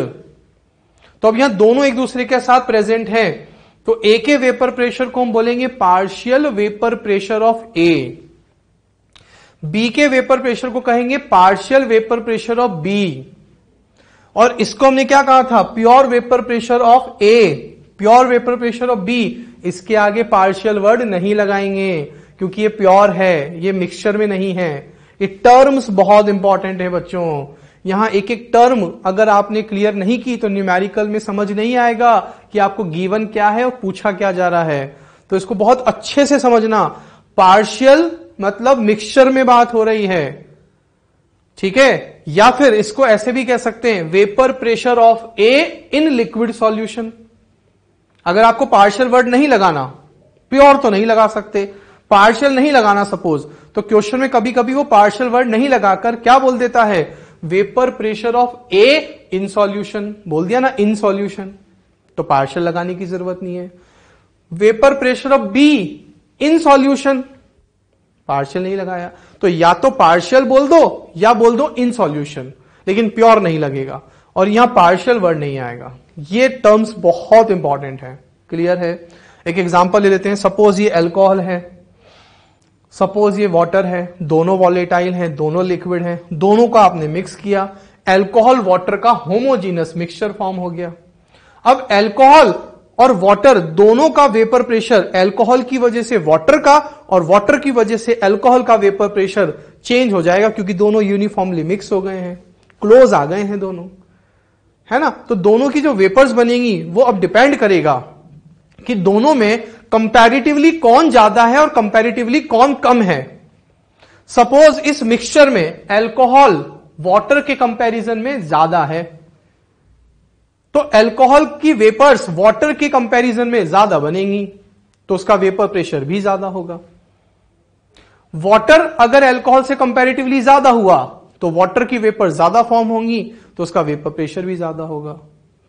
तो अब यहां दोनों एक दूसरे के साथ प्रेजेंट हैं, तो ए के वेपर प्रेशर को हम बोलेंगे partial vapour pressure of A, B के वेपर प्रेशर को कहेंगे partial vapour pressure of B, और इसको हमने क्या कहा था? Pure vapour pressure of A, pure vapour pressure of B. इसके आगे पार्शियल वर्ड नहीं लगाएंगे क्योंकि ये प्योर है, ये मिक्सचर में नहीं है। ये टर्म्स बहुत इंपॉर्टेंट है बच्चों, यहां एक एक टर्म अगर आपने क्लियर नहीं की तो न्यूमेरिकल में समझ नहीं आएगा कि आपको गिवन क्या है और पूछा क्या जा रहा है। तो इसको बहुत अच्छे से समझना। पार्शियल मतलब मिक्सचर में बात हो रही है, ठीक है, या फिर इसको ऐसे भी कह सकते हैं vapour pressure of A in liquid solution. अगर आपको पार्शियल वर्ड नहीं लगाना, प्योर तो नहीं लगा सकते, पार्शियल नहीं लगाना सपोज, तो क्वेश्चन में कभी कभी वो पार्शियल वर्ड नहीं लगाकर क्या बोल देता है? Vapour pressure of A in solution बोल दिया ना, इन सॉल्यूशन, तो पार्शियल लगाने की जरूरत नहीं है। Vapour pressure of be in solution, partial नहीं लगाया, तो या तो पार्शियल बोल दो या बोल दो इन सॉल्यूशन, लेकिन प्योर नहीं लगेगा, और यहां पार्शियल वर्ड नहीं आएगा। ये टर्म्स बहुत इंपॉर्टेंट है। क्लियर है? एक एग्जांपल ले लेते हैं। सपोज ये अल्कोहल है, सपोज ये वाटर है, दोनों वॉलेटाइल हैं, दोनों लिक्विड हैं, दोनों का आपने मिक्स किया, अल्कोहल वाटर का होमोजीनस मिक्सचर फॉर्म हो गया। अब अल्कोहल और वाटर दोनों का वेपर प्रेशर, अल्कोहल की वजह से वाटर का और वाटर की वजह से अल्कोहल का वेपर प्रेशर चेंज हो जाएगा, क्योंकि दोनों यूनिफॉर्मली मिक्स हो गए हैं, क्लोज आ गए हैं दोनों, है ना। तो दोनों की जो वेपर्स बनेंगी वो अब डिपेंड करेगा कि दोनों में कंपैरेटिवली कौन ज्यादा है और कंपैरेटिवली कौन कम है। सपोज इस मिक्सचर में अल्कोहल वाटर के कंपैरिजन में ज्यादा है, तो अल्कोहल की वेपर्स वाटर के कंपैरिजन में ज्यादा बनेंगी, तो उसका वेपर प्रेशर भी ज्यादा होगा। वाटर अगर अल्कोहल से कंपैरेटिवली ज्यादा हुआ तो वाटर की वेपर ज्यादा फॉर्म होंगी, तो उसका वेपर प्रेशर भी ज्यादा होगा।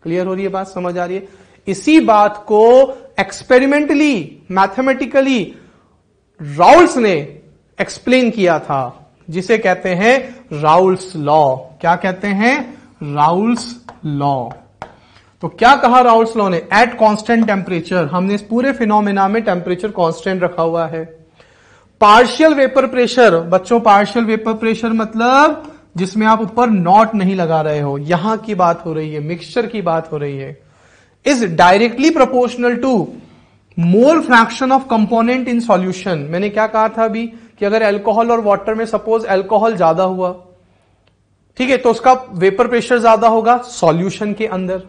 क्लियर हो रही है बात? समझ आ रही है? इसी बात को एक्सपेरिमेंटली, मैथमेटिकली राउल्स ने एक्सप्लेन किया था, जिसे कहते हैं राउल्स लॉ। क्या कहते हैं? Raoult's law. तो क्या कहा राउल्स लॉ ने? एट कांस्टेंट टेम्परेचर, हमने इस पूरे फिनोमेना में टेम्परेचर कांस्टेंट रखा हुआ है। पार्शियल वेपर प्रेशर, बच्चों पार्शियल वेपर प्रेशर मतलब जिसमें आप ऊपर नॉट नहीं लगा रहे हो, यहां की बात हो रही है, मिक्सचर की बात हो रही है, is directly proportional to mole fraction of component in solution. मैंने क्या कहा था अभी कि अगर अल्कोहल और वाटर में सपोज अल्कोहल ज्यादा हुआ ठीक है, तो उसका वेपर प्रेशर ज्यादा होगा सॉल्यूशन के अंदर,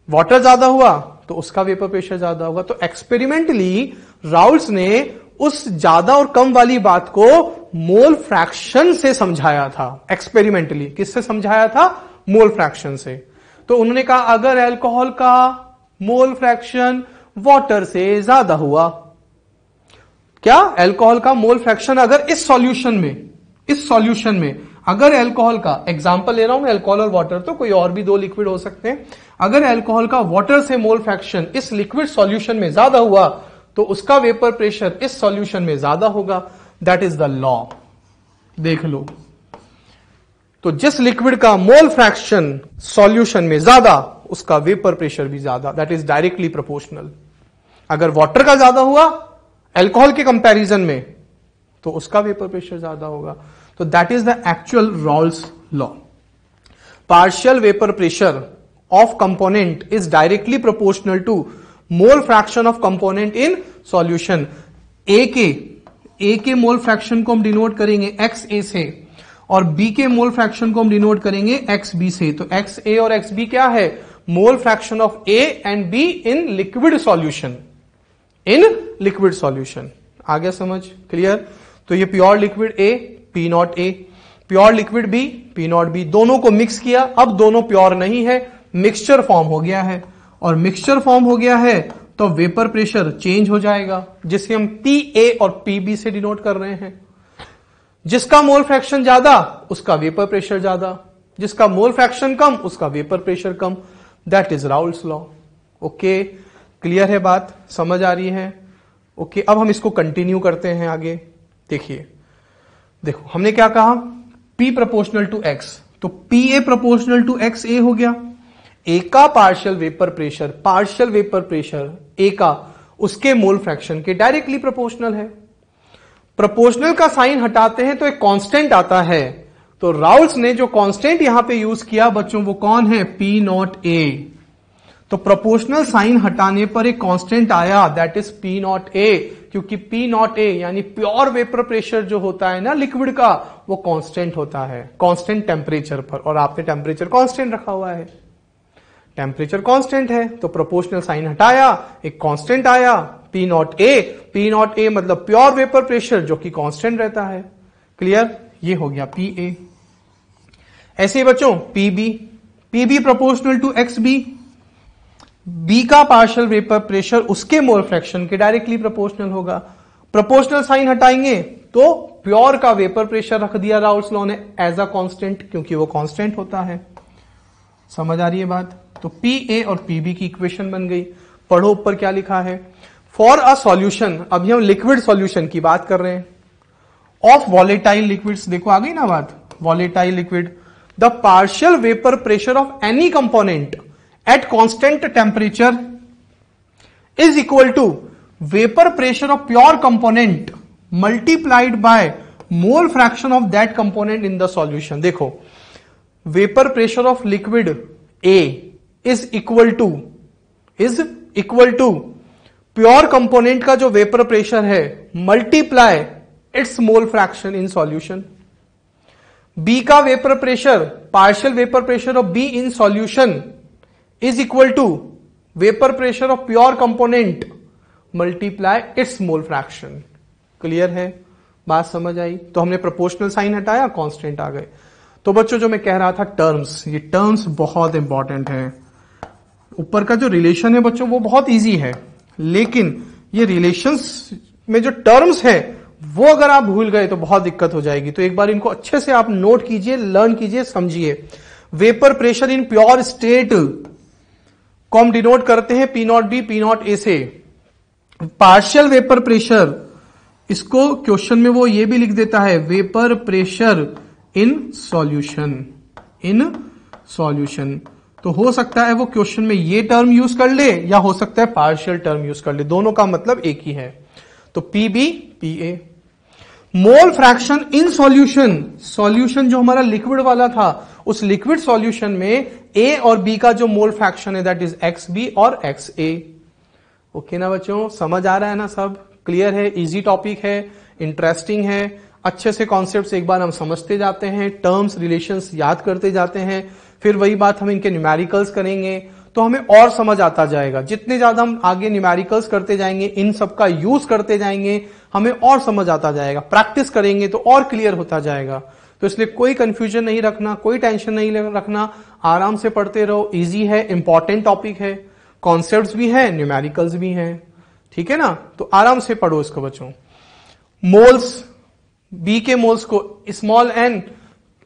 वाटर ज्यादा हुआ तो उसका वेपर प्रेशर ज्यादा होगा। तो एक्सपेरिमेंटली राउल्स ने उस ज्यादा और कम वाली बात को मोल फ्रैक्शन से समझाया था। एक्सपेरिमेंटली किससे समझाया था? मोल फ्रैक्शन से। तो उन्होंने कहा अगर अल्कोहल का मोल फ्रैक्शन वाटर से ज्यादा हुआ, क्या अल्कोहल का मोल फ्रैक्शन अगर इस सॉल्यूशन में अगर अल्कोहल का, एग्जांपल ले रहा हूं मैं, अल्कोहल और वाटर, तो कोई और भी दो लिक्विड हो सकते हैं, अगर अल्कोहल का वाटर से मोल फ्रैक्शन इस लिक्विड सॉल्यूशन में ज्यादा हुआ तो उसका वेपर प्रेशर इस सॉल्यूशन में ज्यादा होगा। दैट इज द लॉ, देख लो। तो जिस लिक्विड का मोल फ्रैक्शन सॉल्यूशन में ज्यादा उसका वेपर प्रेशर भी ज्यादा, दैट इज डायरेक्टली प्रोपोर्शनल। अगर वाटर का ज्यादा हुआ अल्कोहल के कंपैरिजन में तो उसका वेपर प्रेशर ज्यादा होगा। तो that is the actual Raoult's law. Partial vapour pressure of component is directly proportional to mole fraction of component in solution. A के मोल फ्रैक्शन को हम डिनोट करेंगे एक्स ए से और बी के मोल फ्रैक्शन को हम डिनोट करेंगे एक्स बी से। तो एक्स ए और एक्स बी क्या है? Mole fraction of A and B in liquid solution, आ गया समझ? क्लियर? तो ये pure liquid A, P not A, pure liquid B, P not B, दोनों को मिक्स किया। अब दोनों प्योर नहीं है, मिक्सचर फॉर्म हो गया है, और मिक्सचर फॉर्म हो गया है तो वेपर प्रेशर चेंज हो जाएगा, जिसे हम पी ए और पी बी से डिनोट कर रहे हैं। जिसका मोल फ्रैक्शन ज्यादा उसका वेपर प्रेशर ज्यादा, जिसका मोल फ्रैक्शन कम उसका vapour pressure come. That is Raoult's law. Okay, clear है बात? समझ आ रही है? ओके, अब हम इसको कंटिन्यू करते हैं आगे। देखिए, देखो हमने क्या कहा? P प्रोपोर्शनल टू X, तो P A proportional to X A हो गया। ए का पार्शियल वेपर प्रेशर ए का उसके मोल फ्रैक्शन के डायरेक्टली प्रोपोर्शनल है। प्रोपोर्शनल का साइन हटाते हैं तो एक कांस्टेंट आता है। तो राउल्स ने जो कांस्टेंट यहां पे यूज किया बच्चों, वो कौन है? P not a. तो प्रोपोर्शनल साइन हटाने पर एक कांस्टेंट आया, that is P not a, क्योंकि पी नॉट ए यानी प्योर वेपर प्रेशर जो होता है ना लिक्विड का, वो कांस्टेंट होता है, कांस्टेंट टेम्परेचर पर, और आपने टेम्परेचर कांस्टेंट रखा हुआ है, टेम्परेचर कांस्टेंट है। तो प्रोपोर्शनल साइन हटाया, एक कांस्टेंट आया P not a. P not a मतलब प्योर वेपर प्रेशर जो कि कांस्टेंट रहता है। क्लियर? ये हो गया पी ए। ऐसे ही बच्चों P B proportional to X B, B का पार्शियल वेपर प्रेशर उसके मोल फ्रैक्शन के डायरेक्टली प्रोपोर्शनल होगा। प्रोपोर्शनल साइन हटाएंगे तो प्योर का वेपर प्रेशर रख दिया राउल्स लॉ ने एज अ कांस्टेंट, क्योंकि वो कांस्टेंट होता है। समझ आ रही है बात? तो पी ए और पी बी की इक्वेशन बन गई। पढ़ो ऊपर क्या लिखा है। फॉर अ सॉल्यूशन, अभी हम लिक्विड सॉल्यूशन की बात कर रहे हैं, ऑफ वॉलेटाइल लिक्विड्स, देखो आ गई ना बात, volatile liquid, the partial vapour pressure of any component at constant temperature is equal to vapor pressure of pure component multiplied by mole fraction of that component in the solution। देखो, vapor pressure of liquid A is equal to pure component का जो vapor pressure है multiply its mole fraction in solution। B का vapor pressure, partial vapor pressure of B in solution is equal to vapor pressure of pure component multiply its mole fraction। Clear है? बात समझ आई? तो हमने proportional sign हटाया, constant आ गए। तो बच्चों जो मैं कह रहा था टर्म्स, ये टर्म्स बहुत इंपॉर्टेंट है। ऊपर का जो रिलेशन है बच्चों वो बहुत इजी है, लेकिन ये रिलेशंस में जो टर्म्स है वो अगर आप भूल गए तो बहुत दिक्कत हो जाएगी। तो एक बार इनको अच्छे से आप नोट कीजिए, लर्न कीजिए, समझिए। Vapour pressure in pure state को हम डिनोट करते हैं P not be, P not a से। पार्शियल वेपर प्रेशर, इसको क्वेश्चन में वो ये भी लिख देता है, वेपर प्रेशर इन सॉल्यूशन। तो हो सकता है वो क्वेश्चन में ये टर्म यूज कर ले या हो सकता है पार्शियल टर्म यूज कर ले, दोनों का मतलब एक ही है। तो P B P A. Mole fraction in solution जो हमारा लिक्विड वाला था, उस लिक्विड सॉल्यूशन में ए और बी का जो मोल फ्रैक्शन है दैट इज एक्स बी और एक्स ए। ओके ना बच्चों? समझ आ रहा है ना सब? क्लियर है? इजी टॉपिक है, इंटरेस्टिंग है, अच्छे से कॉन्सेप्ट्स एक बार हम समझते जाते हैं, टर्म्स रिलेशंस याद करते जाते हैं, फिर वही बात हम इनके न्यूमेरिकल्स करेंगे तो हमें और समझ आता जाएगा। जितने ज्यादा हम आगे न्यूमेरिकल्स करते जाएंगे, इन सब का यूज करते जाएंगे, हमें और समझ आता जाएगा। प्रैक्टिस करेंगे तो और क्लियर होता जाएगा। तो इसलिए कोई कंफ्यूजन नहीं रखना, कोई टेंशन नहीं रखना, आराम से पढ़ते रहो। इजी है, इंपॉर्टेंट टॉपिक है, कॉन्सेप्ट्स भी है, न्यूमेरिकल्स भी हैं, ठीक है ना। तो आराम से पढ़ो इसको बच्चों। मोल्स, बी के मोल्स को स्मॉल एन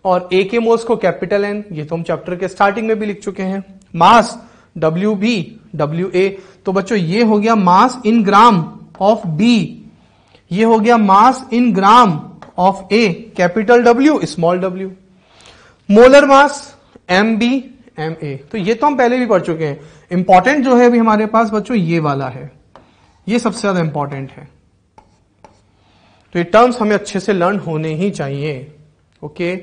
और ए के मोल्स को कैपिटल एन, ये तो हम चैप्टर के स्टार्टिंग में भी लिख चुके हैं। मास WB WA, तो बच्चों ये हो गया mass in gram of B, ये हो गया mass in gram of A, capital W small w। Molar mass MB MA, तो ये तो हम पहले भी पढ़ चुके हैं। इंपॉर्टेंट जो है अभी हमारे पास बच्चों ये वाला है, ये सबसे ज्यादा इंपॉर्टेंट है। तो ये टर्म्स हमें अच्छे से लर्न होने ही चाहिए। ओके,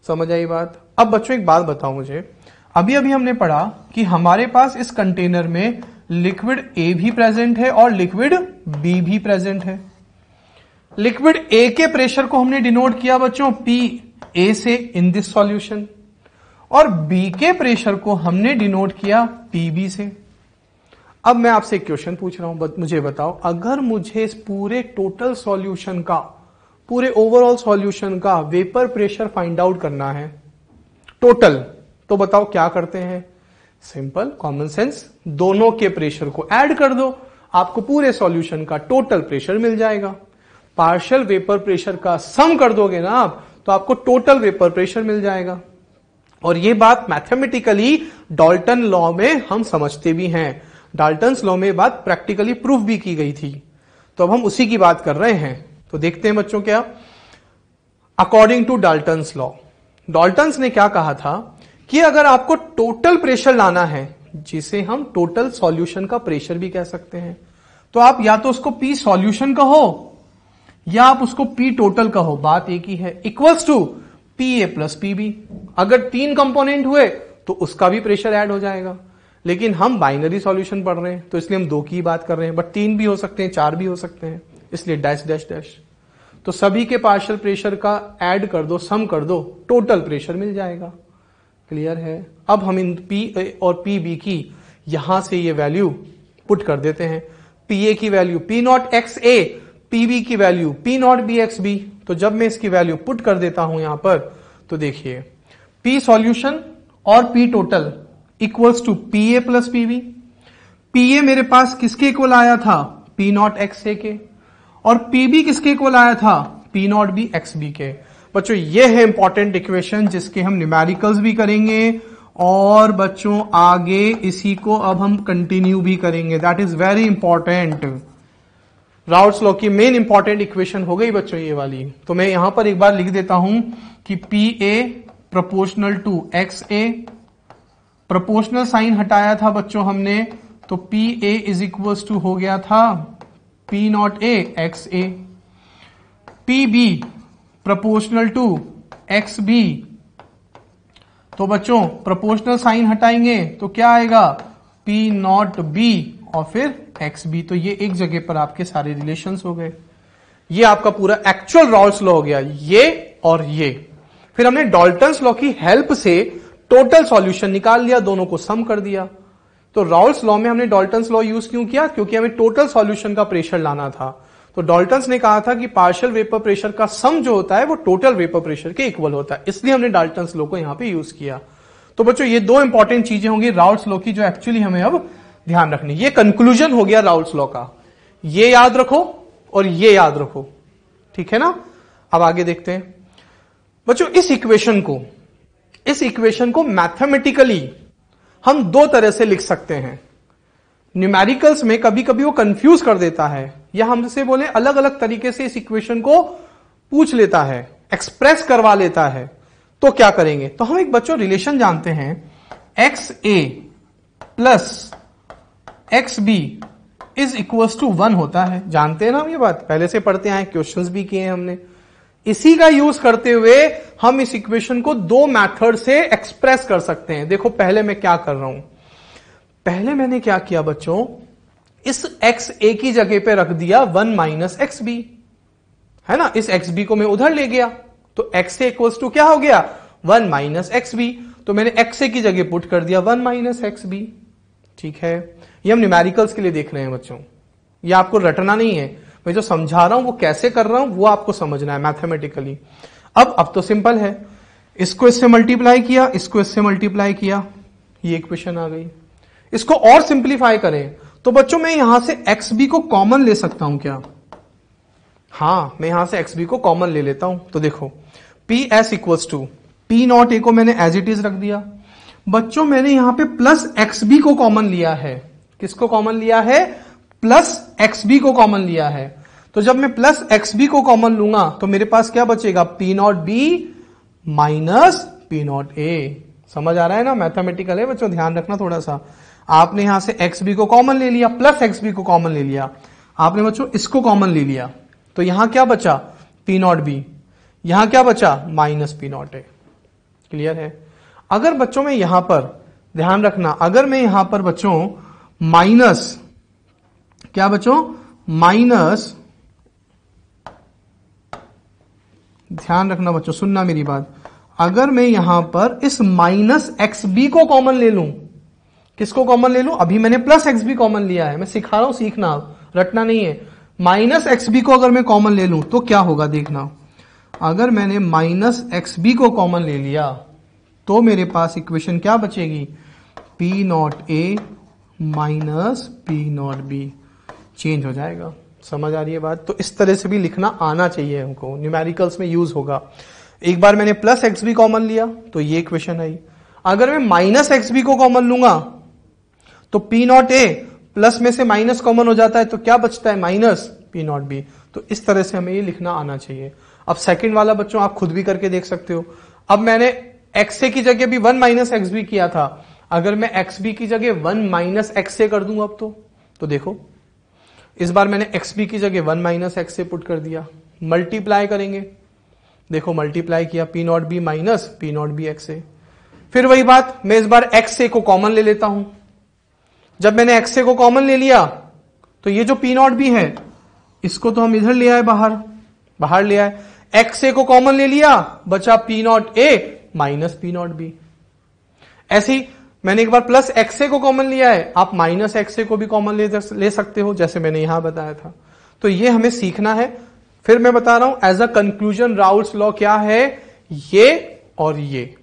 समझ आई बात। अब बच्चों एक बात बताओ मुझे, अभी अभी हमने पढ़ा कि हमारे पास इस कंटेनर में लिक्विड A भी प्रेजेंट है और लिक्विड B भी प्रेजेंट है। लिक्विड A के प्रेशर को हमने डिनोट किया बच्चों PA से इन दिस सॉल्यूशन, और B के प्रेशर को हमने डिनोट किया PB से। अब मैं आपसे एक क्वेश्चन पूछ रहा हूं, मुझे बताओ, अगर मुझे इस पूरे टोटल सॉल्यूशन का, पूरे ओवरऑल सॉल्यूशन का वेपर प्रेशर फाइंड आउट करना है टोटल, तो बताओ क्या करते हैं? सिंपल, कॉमन सेंस, दोनों के प्रेशर को ऐड कर दो, आपको पूरे सॉल्यूशन का टोटल प्रेशर मिल जाएगा। पार्शियल वेपर प्रेशर का सम कर दोगे ना आप, तो आपको टोटल वेपर प्रेशर मिल जाएगा। और ये बात मैथमेटिकली डाल्टन लॉ में हम समझते भी हैं, डाल्टन्स लॉ में बात प्रैक्टिकली प्रूफ भी की गई थी। तो अब हम उसी की बात कर रहे हैं। तो देखते हैं बच्चों क्या, according to Dalton's law, Dalton's ने क्या कहा था कि अगर आपको टोटल प्रेशर लाना है, जिसे हम टोटल सॉल्यूशन का प्रेशर भी कह सकते हैं, तो आप या तो उसको P सॉल्यूशन कहो या आप उसको P टोटल कहो, बात एक ही है, equals to PA plus PB। अगर 3 कंपोनेंट हुए तो उसका भी प्रेशर ऐड हो जाएगा, लेकिन हम बाइनरी सॉल्यूशन पढ़ रहे हैं तो इसलिए हम 2 की बात कर रहे हैं, बट 3 भी हो सकते हैं, 4 भी हो सकते हैं, इसलिए डैश डैश डैश। तो सभी के पार्शियल प्रेशर का ऐड कर दो, सम कर दो, टोटल प्रेशर मिल जाएगा। क्लियर है? अब हम इन P और PB की यहां से ये वैल्यू पुट कर देते हैं। PA की वैल्यू P0XA, PB की वैल्यू P0BXB। तो जब मैं इसकी वैल्यू पुट कर देता हूं यहां पर, तो देखिए P सॉल्यूशन और P total equals to PA plus PB। PA मेरे पास किसके इक्वल आया था? P0XA के, और PB किसके इक्वल आया था? P0BXB के। बच्चों ये है इंपॉर्टेंट इक्वेशन, जिसके हम न्यूमेरिकल्स भी करेंगे और बच्चों आगे इसी को अब हम कंटिन्यू भी करेंगे। That is very important. Routes law की मेन इंपॉर्टेंट इक्वेशन हो गई बच्चों ये वाली। तो मैं यहां पर एक बार लिख देता हूं कि PA proportional to XA, proportional sign हटाया था बच्चों हमने, तो PA इज इक्वल्स टू हो गया था P0A XA। PB proportional to XB, तो बच्चों प्रोपोर्शनल साइन हटाएंगे तो क्या आएगा? P0B और फिर XB। तो ये एक जगह पर आपके सारे रिलेशंस हो गए। ये आपका पूरा एक्चुअल राउल्स लॉ हो गया, ये और ये। फिर हमने डाल्टन्स लॉ की हेल्प से टोटल सॉल्यूशन निकाल लिया, दोनों को सम कर दिया। तो राउल्स लॉ में हमने डाल्टन्स लॉ यूज क्यों किया? क्योंकि हमें टोटल सॉल्यूशन का प्रेशर लाना था। तो डाल्टन्स ने कहा था कि पार्शियल वेपर प्रेशर का सम जो होता है वो टोटल वेपर प्रेशर के इक्वल होता है, इसलिए हमने डाल्टन्स लॉ को यहां पे यूज किया। तो बच्चों ये 2 इंपॉर्टेंट चीजें होंगी राउल्स लॉ की, जो एक्चुअली हमें अब ध्यान रखनी। ये कंक्लूजन हो गया राउल्स लॉ का, ये याद रखो और ये याद रखो, ठीक है ना। अब आगे देखते हैं बच्चों, इस इक्वेशन को मैथमेटिकली हम 2 तरह से लिख सकते हैं। न्यूमेरिकल्स में कभी कभी वो कंफ्यूज कर देता है, या हमसे बोले अलग अलग तरीके से इस इक्वेशन को पूछ लेता है, एक्सप्रेस करवा लेता है। तो क्या करेंगे? तो हम एक बच्चों रिलेशन जानते हैं, XA plus XB is equals to 1 होता है। जानते हैं ना हम ये बात, पहले से पढ़ते आए, क्वेश्चंस भी किए हैं हमने। इसी का यूज करते हुए हम इस इक्वेशन को 2 मेथड से एक्सप्रेस कर सकते हैं। देखो पहले मैं क्या कर रहा हूं, पहले मैंने क्या किया बच्चों, इस XA की जगह पे रख दिया 1 माइनस XB, है ना, इस एक्स बी को मैं उधर ले गया तो एक्स ए इक्वल्स टू क्या हो गया 1 माइनस एक्स बी, तो मैंने एक्स ए की जगह पुट कर दिया 1 माइनस एक्स बी। ठीक है, ये हम न्यूमेरिकल्स के लिए देख रहे हैं बच्चों, ये आपको रटना नहीं है, मैं जो समझा रहा हूं वो कैसे कर रहा हूं वो आपको समझना है मैथमेटिकली। अब तो सिंपल है, इसको इससे मल्टीप्लाई किया, इसको इससे मल्टीप्लाई किया, ये इक्वेशन आ गई। इसको और सिंप्लीफाई करें तो बच्चों मैं यहां से एक्स बी को कॉमन ले सकता हूं क्या? हां, मैं यहां से एक्स बी को कॉमन ले लेता हूं। तो देखो P S equals to P not A को मैंने एज इट इज रख दिया। बच्चों मैंने यहां पे प्लस एक्स बी को कॉमन लिया है। किसको कॉमन लिया है? प्लस एक्स बी को कॉमन लिया है। तो जब मैं प्लस एक्स बी को कॉमन लूंगा तो मेरे पास क्या बचेगा? P not B minus P not a. समझ आ रहा है ना? मैथमेटिकल है बच्चों, ध्यान रखना थोड़ा सा। आपने यहां से एक्स बी को कॉमन ले लिया, प्लस एक्स बी को कॉमन ले लिया, आपने बच्चों इसको कॉमन ले लिया, तो यहां क्या बचा? P not be. यहां क्या बचा? Minus P not A. Clear है? अगर बच्चों में यहां पर ध्यान रखना, अगर मैं यहां पर बच्चों माइनस, क्या बच्चों? माइनस, ध्यान रखना बच्चों, सुनना मेरी बात, अगर मैं यहां पर इस माइनस एक्स बी को कॉमन ले लूं, किसको कॉमन ले लूं? अभी मैंने प्लस एक्स बी कॉमन लिया है, मैं सिखा रहा हूं, सीखना, रटना नहीं है। माइनस एक्स बी को अगर मैं कॉमन ले लूं तो क्या होगा देखना। अगर मैंने माइनस एक्स बी को कॉमन ले लिया तो मेरे पास इक्वेशन क्या बचेगी? P not a minus P not be, change हो जाएगा। समझ आ रही है बात? तो इस तरह से भी लिखना आना चाहिए हमको, न्यूमेरिकल्स में यूज होगा। एक बार मैंने प्लस एक्स बी कॉमन लिया तो ये इक्वेशन आई। अगर मैं माइनस एक्स बी को कॉमन लूंगा तो पी नॉट ए, प्लस में से माइनस कॉमन हो जाता है तो क्या बचता है? Minus P not be. तो इस तरह से हमें ये लिखना आना चाहिए। अब सेकंड वाला बच्चों आप खुद भी करके देख सकते हो। अब मैंने एक्स ए की जगह भी 1 माइनस एक्स बी किया था, अगर मैं एक्स बी की जगह 1 माइनस एक्स ए कर दूंगा अब तो देखो इस बार मैंने एक्स बी की जगह 1 माइनस एक्स ए पुट कर दिया। मल्टीप्लाई करेंगे, देखो मल्टीप्लाई किया, P not B minus P not B X A. फिर वही बात, मैं इस बार एक्स ए को कॉमन ले लेता हूं। जब मैंने एक्स ए को कॉमन ले लिया तो ये जो पी नॉट बी है इसको तो हम इधर ले आए, बाहर ले आए। एक्स ए को कॉमन ले लिया, बचा P not a minus P not be. ऐसे ही मैंने एक बार प्लस एक्स ए को कॉमन लिया है, आप माइनस एक्स ए को भी कॉमन ले सकते हो, जैसे मैंने यहां बताया था। तो ये हमें सीखना है। फिर मैं बता रहा हूं as a conclusion Raoult's law क्या है, ये और ये,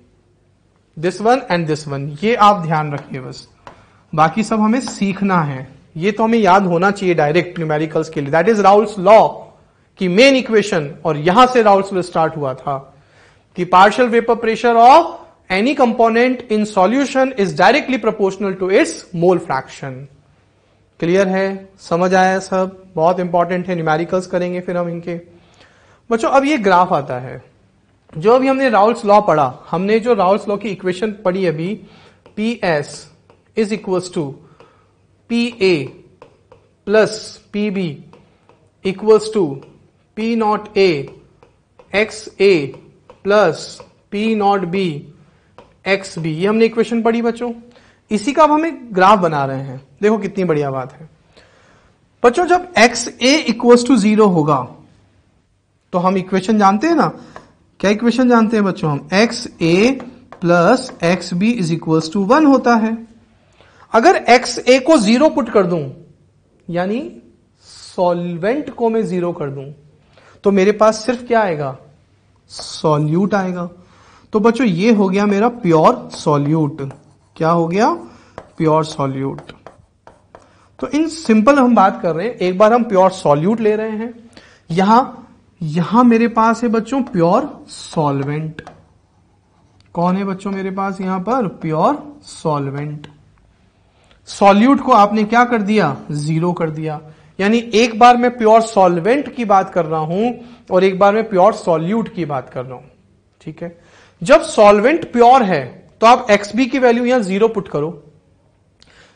this one and this one, ये आप ध्यान रखिए बस, बाकी सब हमें सीखना है। ये तो हमें याद होना चाहिए डायरेक्ट न्यूमेरिकल्स के लिए। दैट इज राउल्स लॉ की मेन इक्वेशन, और यहां से राउल्स लॉ स्टार्ट हुआ था कि partial vapour pressure of any component in solution is directly proportional to its mole fraction. Clear है? समझ आया सब? बहुत इंपॉर्टेंट है, न्यूमेरिकल्स करेंगे फिर हम इनके। बच्चों अब ये ग्राफ आता है, जो अभी हमने राउल्स लॉ पढ़ा, हमने जो राउल्स लॉ की इक्वेशन पढ़ी अभी, P S is equals to P A plus P B equals to P not A X A plus P not B X B, ये हमने इक्वेशन पढ़ी बच्चों। इसी का अब हमें ग्राफ बना रहे हैं। देखो कितनी बढ़िया बात है बच्चों, जब एक्स ए इक्वल्स टू 0 होगा तो हम इक्वेशन जानते हैं ना, क्या इक्वेशन जानते हैं बच्चों हम? X A plus X B is equals to 1 होता है। अगर एक्स ए को 0 पुट कर दूं, यानी सॉल्वेंट को मैं 0 कर दूं, तो मेरे पास सिर्फ क्या आएगा? सॉल्यूट आएगा। तो बच्चों ये हो गया मेरा प्योर सॉल्यूट। क्या हो गया? Pure solute. तो इन सिंपल हम बात कर रहे हैं, एक बार हम प्योर सॉल्यूट ले रहे हैं, यहां मेरे पास है बच्चों प्योर सॉल्वेंट। कौन है बच्चों मेरे पास यहां पर? Pure solvent. सॉल्यूट को आपने क्या कर दिया? 0 कर दिया। यानी एक बार मैं प्योर सॉल्वेंट की बात कर रहा हूं और एक बार मैं प्योर सॉल्यूट की बात कर रहा हूं। ठीक है? जब सॉल्वेंट प्योर है तो आप XB की वैल्यू यहां 0 पुट करो।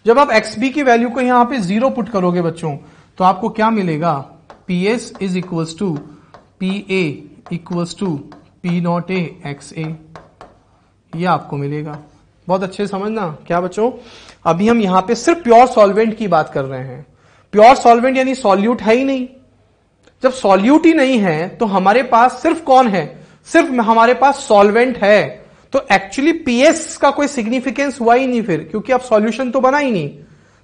जब आप XB की वैल्यू को यहां पे 0 पुट करोगे बच्चों तो आपको क्या मिलेगा? PS is equals to PA equals to P nought A X A, यह आपको मिलेगा। बहुत अच्छे से समझना। क्या बच्चों? अभी हम यहां पे सिर्फ प्योर सॉल्वेंट की बात कर रहे हैं। प्योर सॉल्वेंट यानी सॉल्यूट है ही नहीं, जब सॉल्यूट ही नहीं है तो हमारे पास सिर्फ कौन है, सिर्फ हमारे पास सॉल्वेंट है, तो एक्चुअली पीएस का कोई सिग्निफिकेंस हुआ ही नहीं फिर, क्योंकि अब सॉल्यूशन तो बना ही नहीं,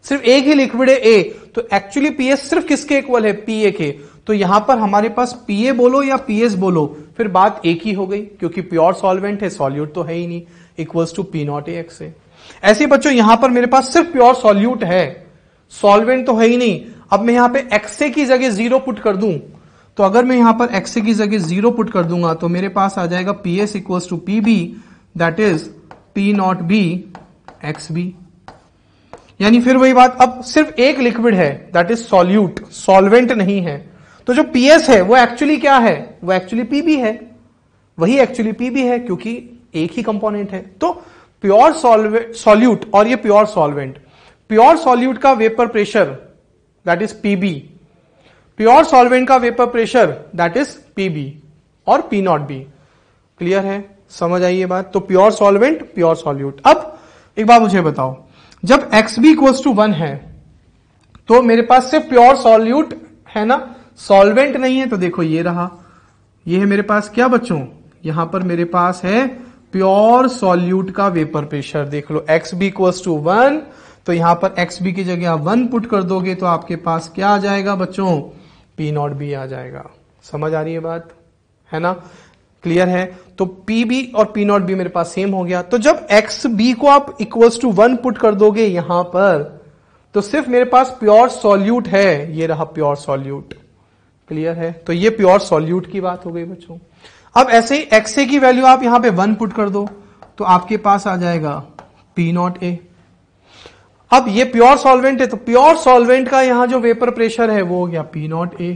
सिर्फ एक ही लिक्विड है ए, तो एक्चुअली पीएस सिर्फ किसके इक्वल है, पीए के। तो यहां पर हमारे पास पीए बोलो या पीएस बोलो, फिर बात एक ही हो गई, क्योंकि प्योर सॉल्वेंट है, सॉल्यूट तो है ही नहीं, equals to P not A X A. ऐसे बच्चों यहां पर मेरे पास सिर्फ प्योर सॉल्यूट है, सॉल्वेंट तो है ही नहीं। अब मैं यहां पे एक्सए की जगह 0 पुट कर दूं, तो अगर मैं यहां पर एक्सए की जगह 0 पुट कर दूंगा तो मेरे पास आ जाएगा P S equals to P B, that is P not B X B. यानी फिर वही बात, अब सिर्फ एक लिक्विड है दैट इज सॉल्यूट, सॉल्वेंट नहीं है, तो जो पीएस है वो एक्चुअली क्या है, वो एक्चुअली पीबी है, वही एक्चुअली पीबी है, क्योंकि एक ही कंपोनेंट है। तो प्योर सॉल्यूट और ये प्योर सॉल्वेंट, प्योर सॉल्यूट का vapour pressure that is PB, pure solvent का vapour pressure that is PB और पी नॉट बी। क्लियर है, समझ आई ये बात। तो प्योर सॉल्वेंट, प्योर सॉल्यूट। अब एक बात मुझे बताओ, जब एक्स बी इक्वल्स टू 1 है तो मेरे पास सिर्फ प्योर सॉल्यूट है ना, सॉल्वेंट नहीं है। तो देखो ये रहा, ये है मेरे पास क्या बच्चों, यहां पर मेरे पास है प्योर सॉल्यूट का वेपर प्रेशर। देख लो एक्स बी इक्वल्स टू 1, तो यहां पर एक्स बी की जगह आप 1 पुट कर दोगे तो आपके पास क्या आ जाएगा बच्चों, पी नॉट बी आ जाएगा। समझ आ रही है बात, है ना, क्लियर है। तो पी बी और पी नॉट बी मेरे पास सेम हो गया। तो जब एक्स बी को आप इक्वल्स टू 1 पुट कर दोगे यहां पर, तो सिर्फ मेरे पास प्योर सॉल्यूट है, ये रहा प्योर सॉल्यूट। क्लियर है, तो ये प्योर सॉल्यूट की बात हो गई बच्चों। अब ऐसे ही एक्सए की वैल्यू आप यहां पे 1 पुट कर दो तो आपके पास आ जाएगा पी नॉट ए। अब ये प्योर सॉल्वेंट है, तो प्योर सॉल्वेंट का यहां जो वेपर प्रेशर है वो हो गया पी नॉट ए।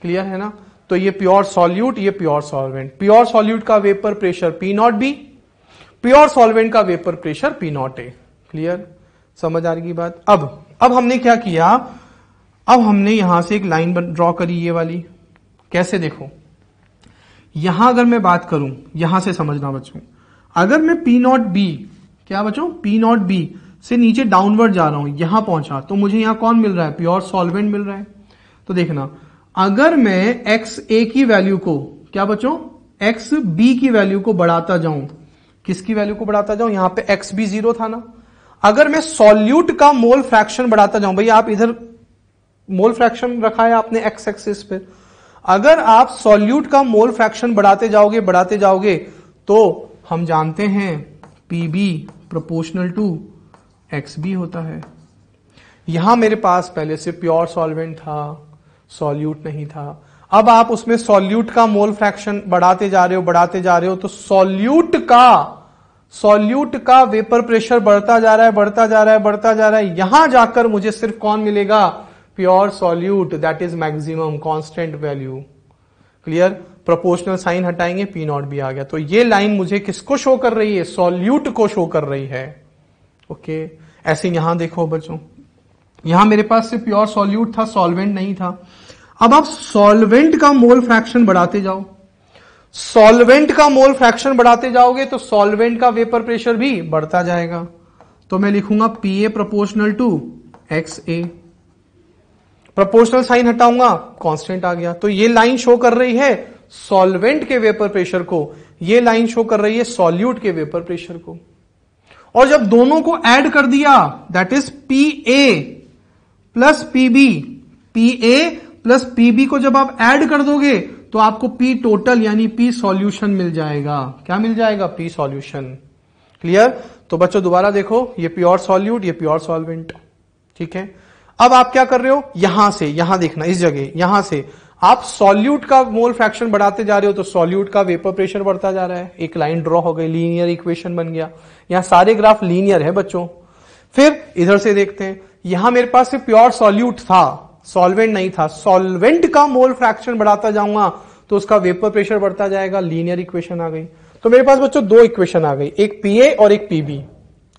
क्लियर है ना, तो ये प्योर सॉल्यूट, ये प्योर सॉल्वेंट। प्योर सॉल्यूट का vapour pressure P not B, pure solvent का vapour pressure P not A. Clear, समझ आ रही बात। अब हमने क्या किया, अब हमने यहां से एक लाइन ड्रॉ करी, ये वाली। कैसे, देखो यहां अगर मैं बात करूं, यहां से समझना बच्चों, अगर मैं पी नॉट बी, क्या बच्चों, पी नॉट बी से नीचे डाउनवर्ड जा रहा हूं, यहां पहुंचा, तो मुझे यहां कौन मिल रहा है, प्योर सॉल्वेंट मिल रहा है। तो देखना, अगर मैं एक्स ए की वैल्यू को, क्या बच्चों, एक्स बी की वैल्यू को बढ़ाता जाऊं, किसकी वैल्यू को बढ़ाता जाऊं, यहां पे एक्स बी 0 था ना, अगर मैं सॉल्यूट का मोल फ्रैक्शन बढ़ाता जाऊं, भैया आप इधर मोल फ्रैक्शन रखा है आपने एक्स एक्सिस पे, अगर आप सॉल्यूट का मोल फ्रैक्शन बढ़ाते जाओगे तो हम जानते हैं PB proportional to X B होता है। यहां मेरे पास पहले से प्योर सॉल्वेंट था, सॉल्यूट नहीं था। अब आप उसमें सॉल्यूट का मोल फ्रैक्शन बढ़ाते जा रहे हो तो सॉल्यूट का वेपर प्रेशर बढ़ता जा रहा है। यहां जाकर मुझे सिर्फ कौन मिलेगा, pure solute, that is maximum constant value. Clear, proportional sign हटाएंगे, पी नॉट भी आ गया। तो ये लाइन मुझे किसको शो कर रही है, सॉल्यूट को शो कर रही है। ओके, ऐसे यहां देखो बच्चों, यहां मेरे पास सिर्फ प्योर सॉल्यूट था, सॉल्वेंट नहीं था। अब आप सॉल्वेंट का मोल फ्रैक्शन बढ़ाते जाओ, सॉल्वेंट का मोल फ्रैक्शन बढ़ाते जाओगे तो सॉल्वेंट का वेपर प्रेशर भी बढ़ता जाएगा। तो मैं लिखूंगा P A proportional to X A, proportional sign हटाऊंगा, कांस्टेंट आ गया। तो ये लाइन शो कर रही है सॉल्वेंट के वेपर प्रेशर को, ये लाइन शो कर रही है सॉल्यूट के वेपर प्रेशर को। और जब दोनों को ऐड कर दिया, that is P A plus PB, P A plus PB को जब आप ऐड कर दोगे तो आपको पी टोटल यानी पी सॉल्यूशन मिल जाएगा। क्या मिल जाएगा, पी सॉल्यूशन। क्लियर, तो बच्चों दोबारा देखो, ये प्योर सॉल्यूट, ये प्योर सॉल्वेंट। ठीक है, अब आप क्या कर रहे हो, यहां से, यहां देखना, इस जगह यहां से आप सॉल्यूट का मोल फ्रैक्शन बढ़ाते जा रहे हो तो सॉल्यूट का वेपर प्रेशर बढ़ता जा रहा है। एक लाइन ड्रॉ हो गई, लीनियर इक्वेशन बन गया। यहां सारे ग्राफ लीनियर है बच्चों। फिर इधर से देखते हैं, यहां मेरे पास सिर्फ प्योर सॉल्यूट था, सॉल्वेंट नहीं था। सॉल्वेंट का मोल फ्रैक्शन बढ़ाता जाऊंगा तो उसका वेपर प्रेशर बढ़ता जाएगा, लीनियर इक्वेशन आ गई। तो मेरे पास बच्चों 2 इक्वेशन आ गई, एक पीए और एक पीबी।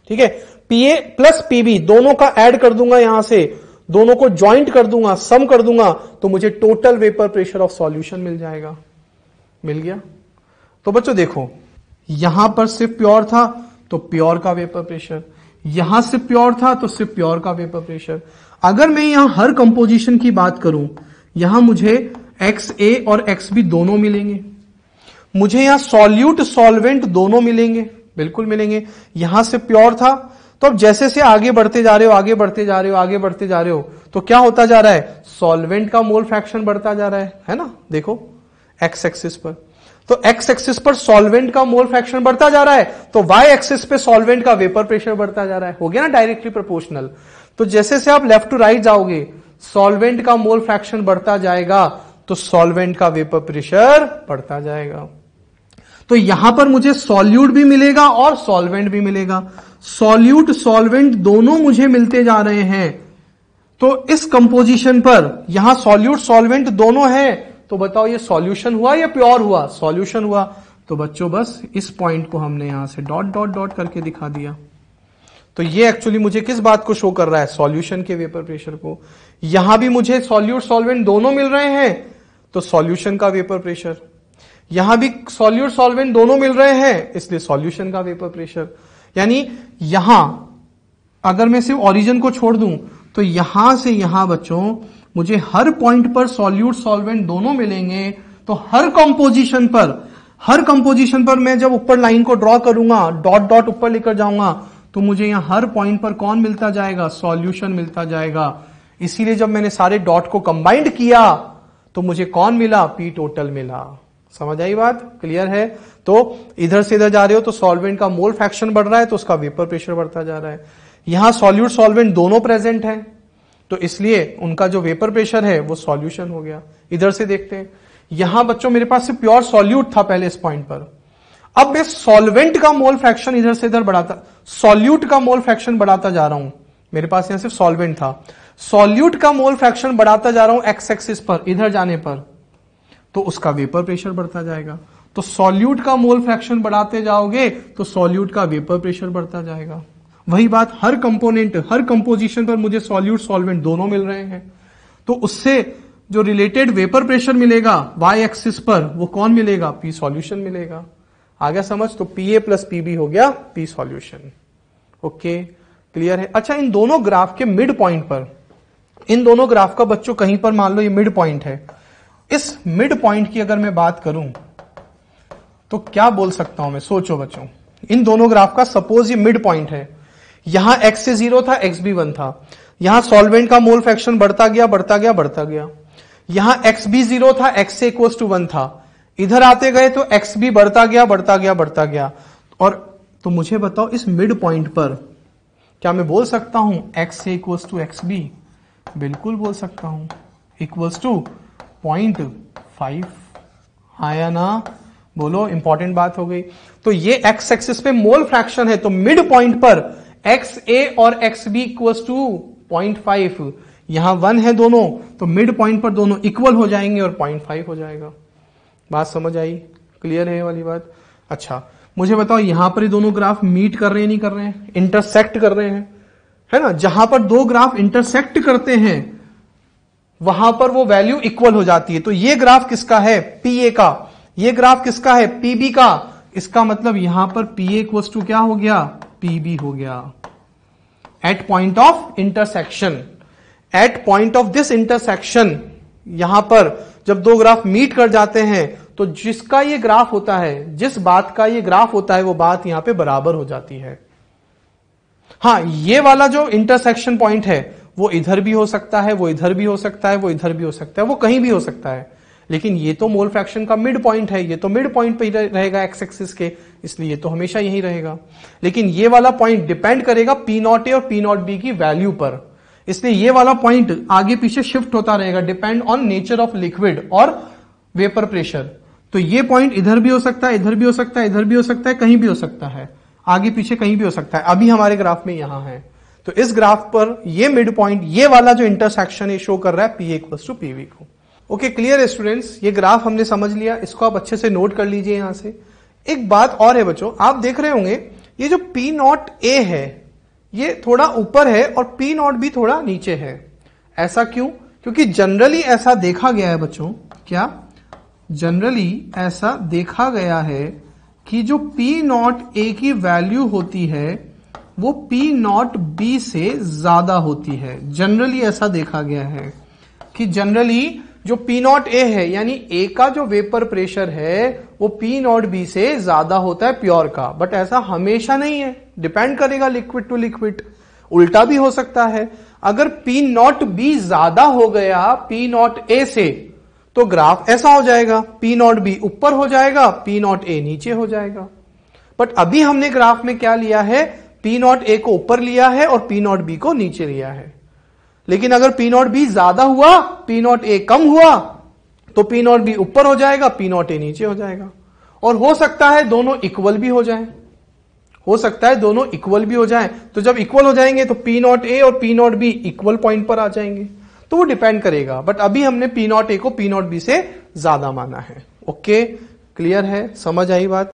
ठीक है, पीए प्लस पीबी दोनों का ऐड कर दूंगा, यहां से दोनों को ज्वाइंट कर दूंगा, सम कर दूंगा, तो मुझे total vapour pressure of solution मिल जाएगा। मिल गया। तो बच्चों देखो, यहां पर सिर्फ प्योर था तो प्योर का वेपर प्रेशर, यहां सिर्फ प्योर था तो सिर्फ प्योर का वेपर प्रेशर। अगर मैं यहां हर कंपोजिशन की बात करूं, यहां मुझे XA और XB दोनों मिलेंगे, मुझे यहां सॉल्यूट सॉल्वेंट दोनों मिलेंगे, बिल्कुल मिलेंगे। यहां से प्योर था, तो अब जैसे से आगे बढ़ते जा रहे हो, आगे बढ़ते जा रहे हो, आगे बढ़ते जा रहे हो, तो क्या होता जा रहा है, सॉल्वेंट का मोल फ्रैक्शन बढ़ता जा रहा है ना, देखो एक्स एक्सिस पर। तो एक्स एक्सिस पर सॉल्वेंट का मोल फ्रैक्शन बढ़ता जा रहा है, तो वाई एक्सिस पे सॉल्वेंट का वेपर प्रेशर बढ़ता जा रहा है, हो गया ना डायरेक्टली प्रोपोर्शनल। तो जैसे से आप लेफ्ट टू राइट जाओगे, सॉल्वेंट का मोल फ्रैक्शन बढ़ता जाएगा, तो सॉल्वेंट का वेपर प्रेशर बढ़ता जाएगा। तो यहां पर मुझे सॉल्यूट भी मिलेगा और सॉल्वेंट भी मिलेगा, सॉल्यूट सॉल्वेंट दोनों मुझे मिलते जा रहे हैं। तो इस कंपोजिशन पर यहां सॉल्यूट सॉल्वेंट दोनों है, तो बताओ ये सॉल्यूशन हुआ या प्योर हुआ, सॉल्यूशन हुआ। तो बच्चों बस इस पॉइंट को हमने यहां से डॉट डॉट डॉट करके दिखा दिया। तो ये एक्चुअली मुझे किस बात को शो कर रहा है, सॉल्यूशन के वेपर प्रेशर को। यहां भी मुझे सॉल्यूट सॉल्वेंट दोनों मिल रहे हैं, तो सॉल्यूशन का वेपर प्रेशर, यहां भी सॉल्यूट सॉल्वेंट दोनों मिल रहे हैं, इसलिए सॉल्यूशन का वेपर प्रेशर। यानी यहां अगर मैं सिर्फ ओरिजिन को छोड़ दूं, तो यहां से यहां बच्चों मुझे हर पॉइंट पर सॉल्यूट सॉल्वेंट दोनों मिलेंगे। तो हर कंपोजिशन पर मैं जब ऊपर लाइन को ड्रॉ करूंगा, डॉट डॉट ऊपर लेकर जाऊंगा, तो मुझे यहां हर पॉइंट पर कौन मिलता जाएगा, सॉल्यूशन मिलता जाएगा। इसीलिए जब मैंने सारे डॉट को कंबाइंड किया, तो मुझे कौन मिला, पी टोटल मिला। समझ आई बात, क्लियर है। तो इधर से इधर जा रहे हो, तो सॉल्वेंट का मोल फ्रैक्शन बढ़ रहा है, तो उसका वेपर प्रेशर बढ़ता जा रहा है। यहां सॉल्यूट सॉल्वेंट दोनों प्रेजेंट है, तो इसलिए उनका जो वेपर प्रेशर है वो सॉल्यूशन हो गया। इधर से देखते हैं, यहां बच्चों मेरे पास सिर्फ प्योर सॉल्यूट था पहले इस पॉइंट पर। अब मैं सॉल्वेंट का मोल फ्रैक्शन इधर से इधर बढ़ाता, सॉल्यूट का मोल फ्रैक्शन बढ़ाता जा रहा हूं। मेरे पास यहां सिर्फ सॉल्वेंट था, सॉल्यूट का मोल फ्रैक्शन बढ़ाता जा रहा हूं एक्स एक्सिस पर, इधर जाने पर, तो उसका वेपर प्रेशर बढ़ता जाएगा। तो सॉल्यूट का मोल फ्रैक्शन बढ़ाते जाओगे, तो सॉल्यूट का वेपर प्रेशर बढ़ता जाएगा। वही बात, हर कंपोनेंट, हर कंपोजिशन पर मुझे सॉल्यूट सॉल्वेंट दोनों मिल रहे हैं, तो उससे जो रिलेटेड वेपर प्रेशर मिलेगा वाई एक्सिस पर, वो कौन मिलेगा, पी सॉल्यूशन मिलेगा। आ गया समझ। तो P A plus P B हो गया पी सॉल्यूशन। ओके, क्लियर है। अच्छा, इन दोनों ग्राफ के मिड पॉइंट पर, इन दोनों ग्राफ का बच्चों कहीं पर मान लो ये मिड पॉइंट है, इस मिड पॉइंट की अगर मैं बात करूं, तो क्या बोल सकता हूं मैं, सोचो बच्चों। इन दोनों ग्राफ का सपोज ये मिड पॉइंट है, यहां एक्स से 0 था, एक्स भी 1 था, यहां सॉल्वेंट का मोल फ्रैक्शन बढ़ता गया बढ़ता गया बढ़ता गया, यहां एक्स भी 0 था, एक्स से इक्वल टू 1 था, इधर आते गए तो एक्स भी बढ़ता गया बढ़ता गया बढ़ता गया। और तो मुझे बताओ इस मिड पॉइंट पर क्या मैं बोल सकता हूं एक्स से इक्वल्स टू एक्स बी, बिल्कुल बोल सकता हूं, इक्वल्स टू 0.5। आया ना, बोलो, इंपॉर्टेंट बात हो गई। तो ये एक्स एक्सिस पे मोल फ्रैक्शन है, तो मिड पॉइंट पर एक्स ए और एक्स बी इक्वल्स टू 0.5, यहां 1 है दोनों, तो मिड पॉइंट पर दोनों इक्वल हो जाएंगे और 0.5 हो जाएगा। बात समझ आई, क्लियर है ये वाली बात। अच्छा, मुझे बताओ यहां पर ये दोनों ग्राफ मीट कर रहे हैं नहीं कर रहे हैं, इंटरसेक्ट कर रहे हैं, है ना। जहां पर दो ग्राफ इंटरसेक्ट करते हैं वहां पर वो वैल्यू इक्वल हो जाती है। तो ये ग्राफ किसका है, पी ए का, ये ग्राफ किसका है, पीबी का। इसका मतलब यहां पर पी ए इक्वल्स टू क्या हो गया, पीबी हो गया। At point of intersection, at point of this intersection, यहां पर जब दो ग्राफ मीट कर जाते हैं, तो जिसका ये ग्राफ होता है, जिस बात का ये ग्राफ होता है, वो बात यहां पे बराबर हो जाती है। हां, ये वाला जो इंटरसेक्शन पॉइंट है वो इधर भी हो सकता है, वो इधर भी हो सकता है, वो इधर भी हो सकता है, वो कहीं भी हो सकता है, लेकिन ये तो मोल फ्रैक्शन का मिड पॉइंट है, ये तो मिड पॉइंट पे ही रहेगा एक्स एक्सिस के, इसलिए ये तो हमेशा यही रहेगा। लेकिन ये वाला पॉइंट डिपेंड करेगा पी नॉट ए और पी नॉट बी की वैल्यू पर, इसलिए ये वाला पॉइंट आगे पीछे शिफ्ट होता रहेगा, depend on nature of liquid और वेपर प्रेशर। तो ये पॉइंट इधर भी हो सकता है, इधर भी हो सकता है, इधर भी हो सकता है, कहीं भी हो सकता है, आगे पीछे कहीं भी हो सकता है। अभी हमारे ग्राफ में यहां है, तो इस ग्राफ पर ये मिड पॉइंट, ये वाला जो इंटरसेक्शन है, शो कर रहा है P A equals to PV को। ओके, क्लियर है स्टूडेंट्स, ये ग्राफ हमने समझ लिया, इसको आप अच्छे से नोट कर लीजिए। यहां से एक बात और है बच्चों, आप देख रहे होंगे ये जो पी नॉट ए है ये थोड़ा ऊपर है और पी नॉट बी थोड़ा नीचे है। ऐसा क्यों? क्योंकि जनरली ऐसा देखा गया है बच्चों, क्या जनरली ऐसा देखा गया है कि जो पी नॉट ए की वैल्यू होती है वो पी नॉट बी से ज्यादा होती है। जनरली ऐसा देखा गया है कि जनरली जो पी नॉट ए है यानी ए का जो वेपर प्रेशर है वो पी नॉट बी से ज्यादा होता है प्योर का, बट ऐसा हमेशा नहीं है, डिपेंड करेगा लिक्विड टू लिक्विड, उल्टा भी हो सकता है। अगर पी नॉट बी ज्यादा हो गया पी नॉट ए से तो ग्राफ ऐसा हो जाएगा, पी नॉट बी ऊपर हो जाएगा, पी नॉट ए नीचे हो जाएगा। बट अभी हमने ग्राफ में क्या लिया है, पी नॉट ए को ऊपर लिया है और पी नॉट बी को नीचे लिया है। लेकिन अगर पी नॉट बी ज्यादा हुआ पी नॉट ए कम हुआ तो पी नॉट बी ऊपर हो जाएगा, पी नॉट ए नीचे हो जाएगा। और हो सकता है दोनों इक्वल भी हो जाएं, हो सकता है दोनों इक्वल भी हो जाएं। तो जब इक्वल हो जाएंगे तो पी नॉट ए और P not be equal point पर आ जाएंगे, तो वो डिपेंड करेगा। बट अभी हमने पी नॉट ए को पी नॉट बी से ज्यादा माना है। ओके, क्लियर है, समझ आई बात।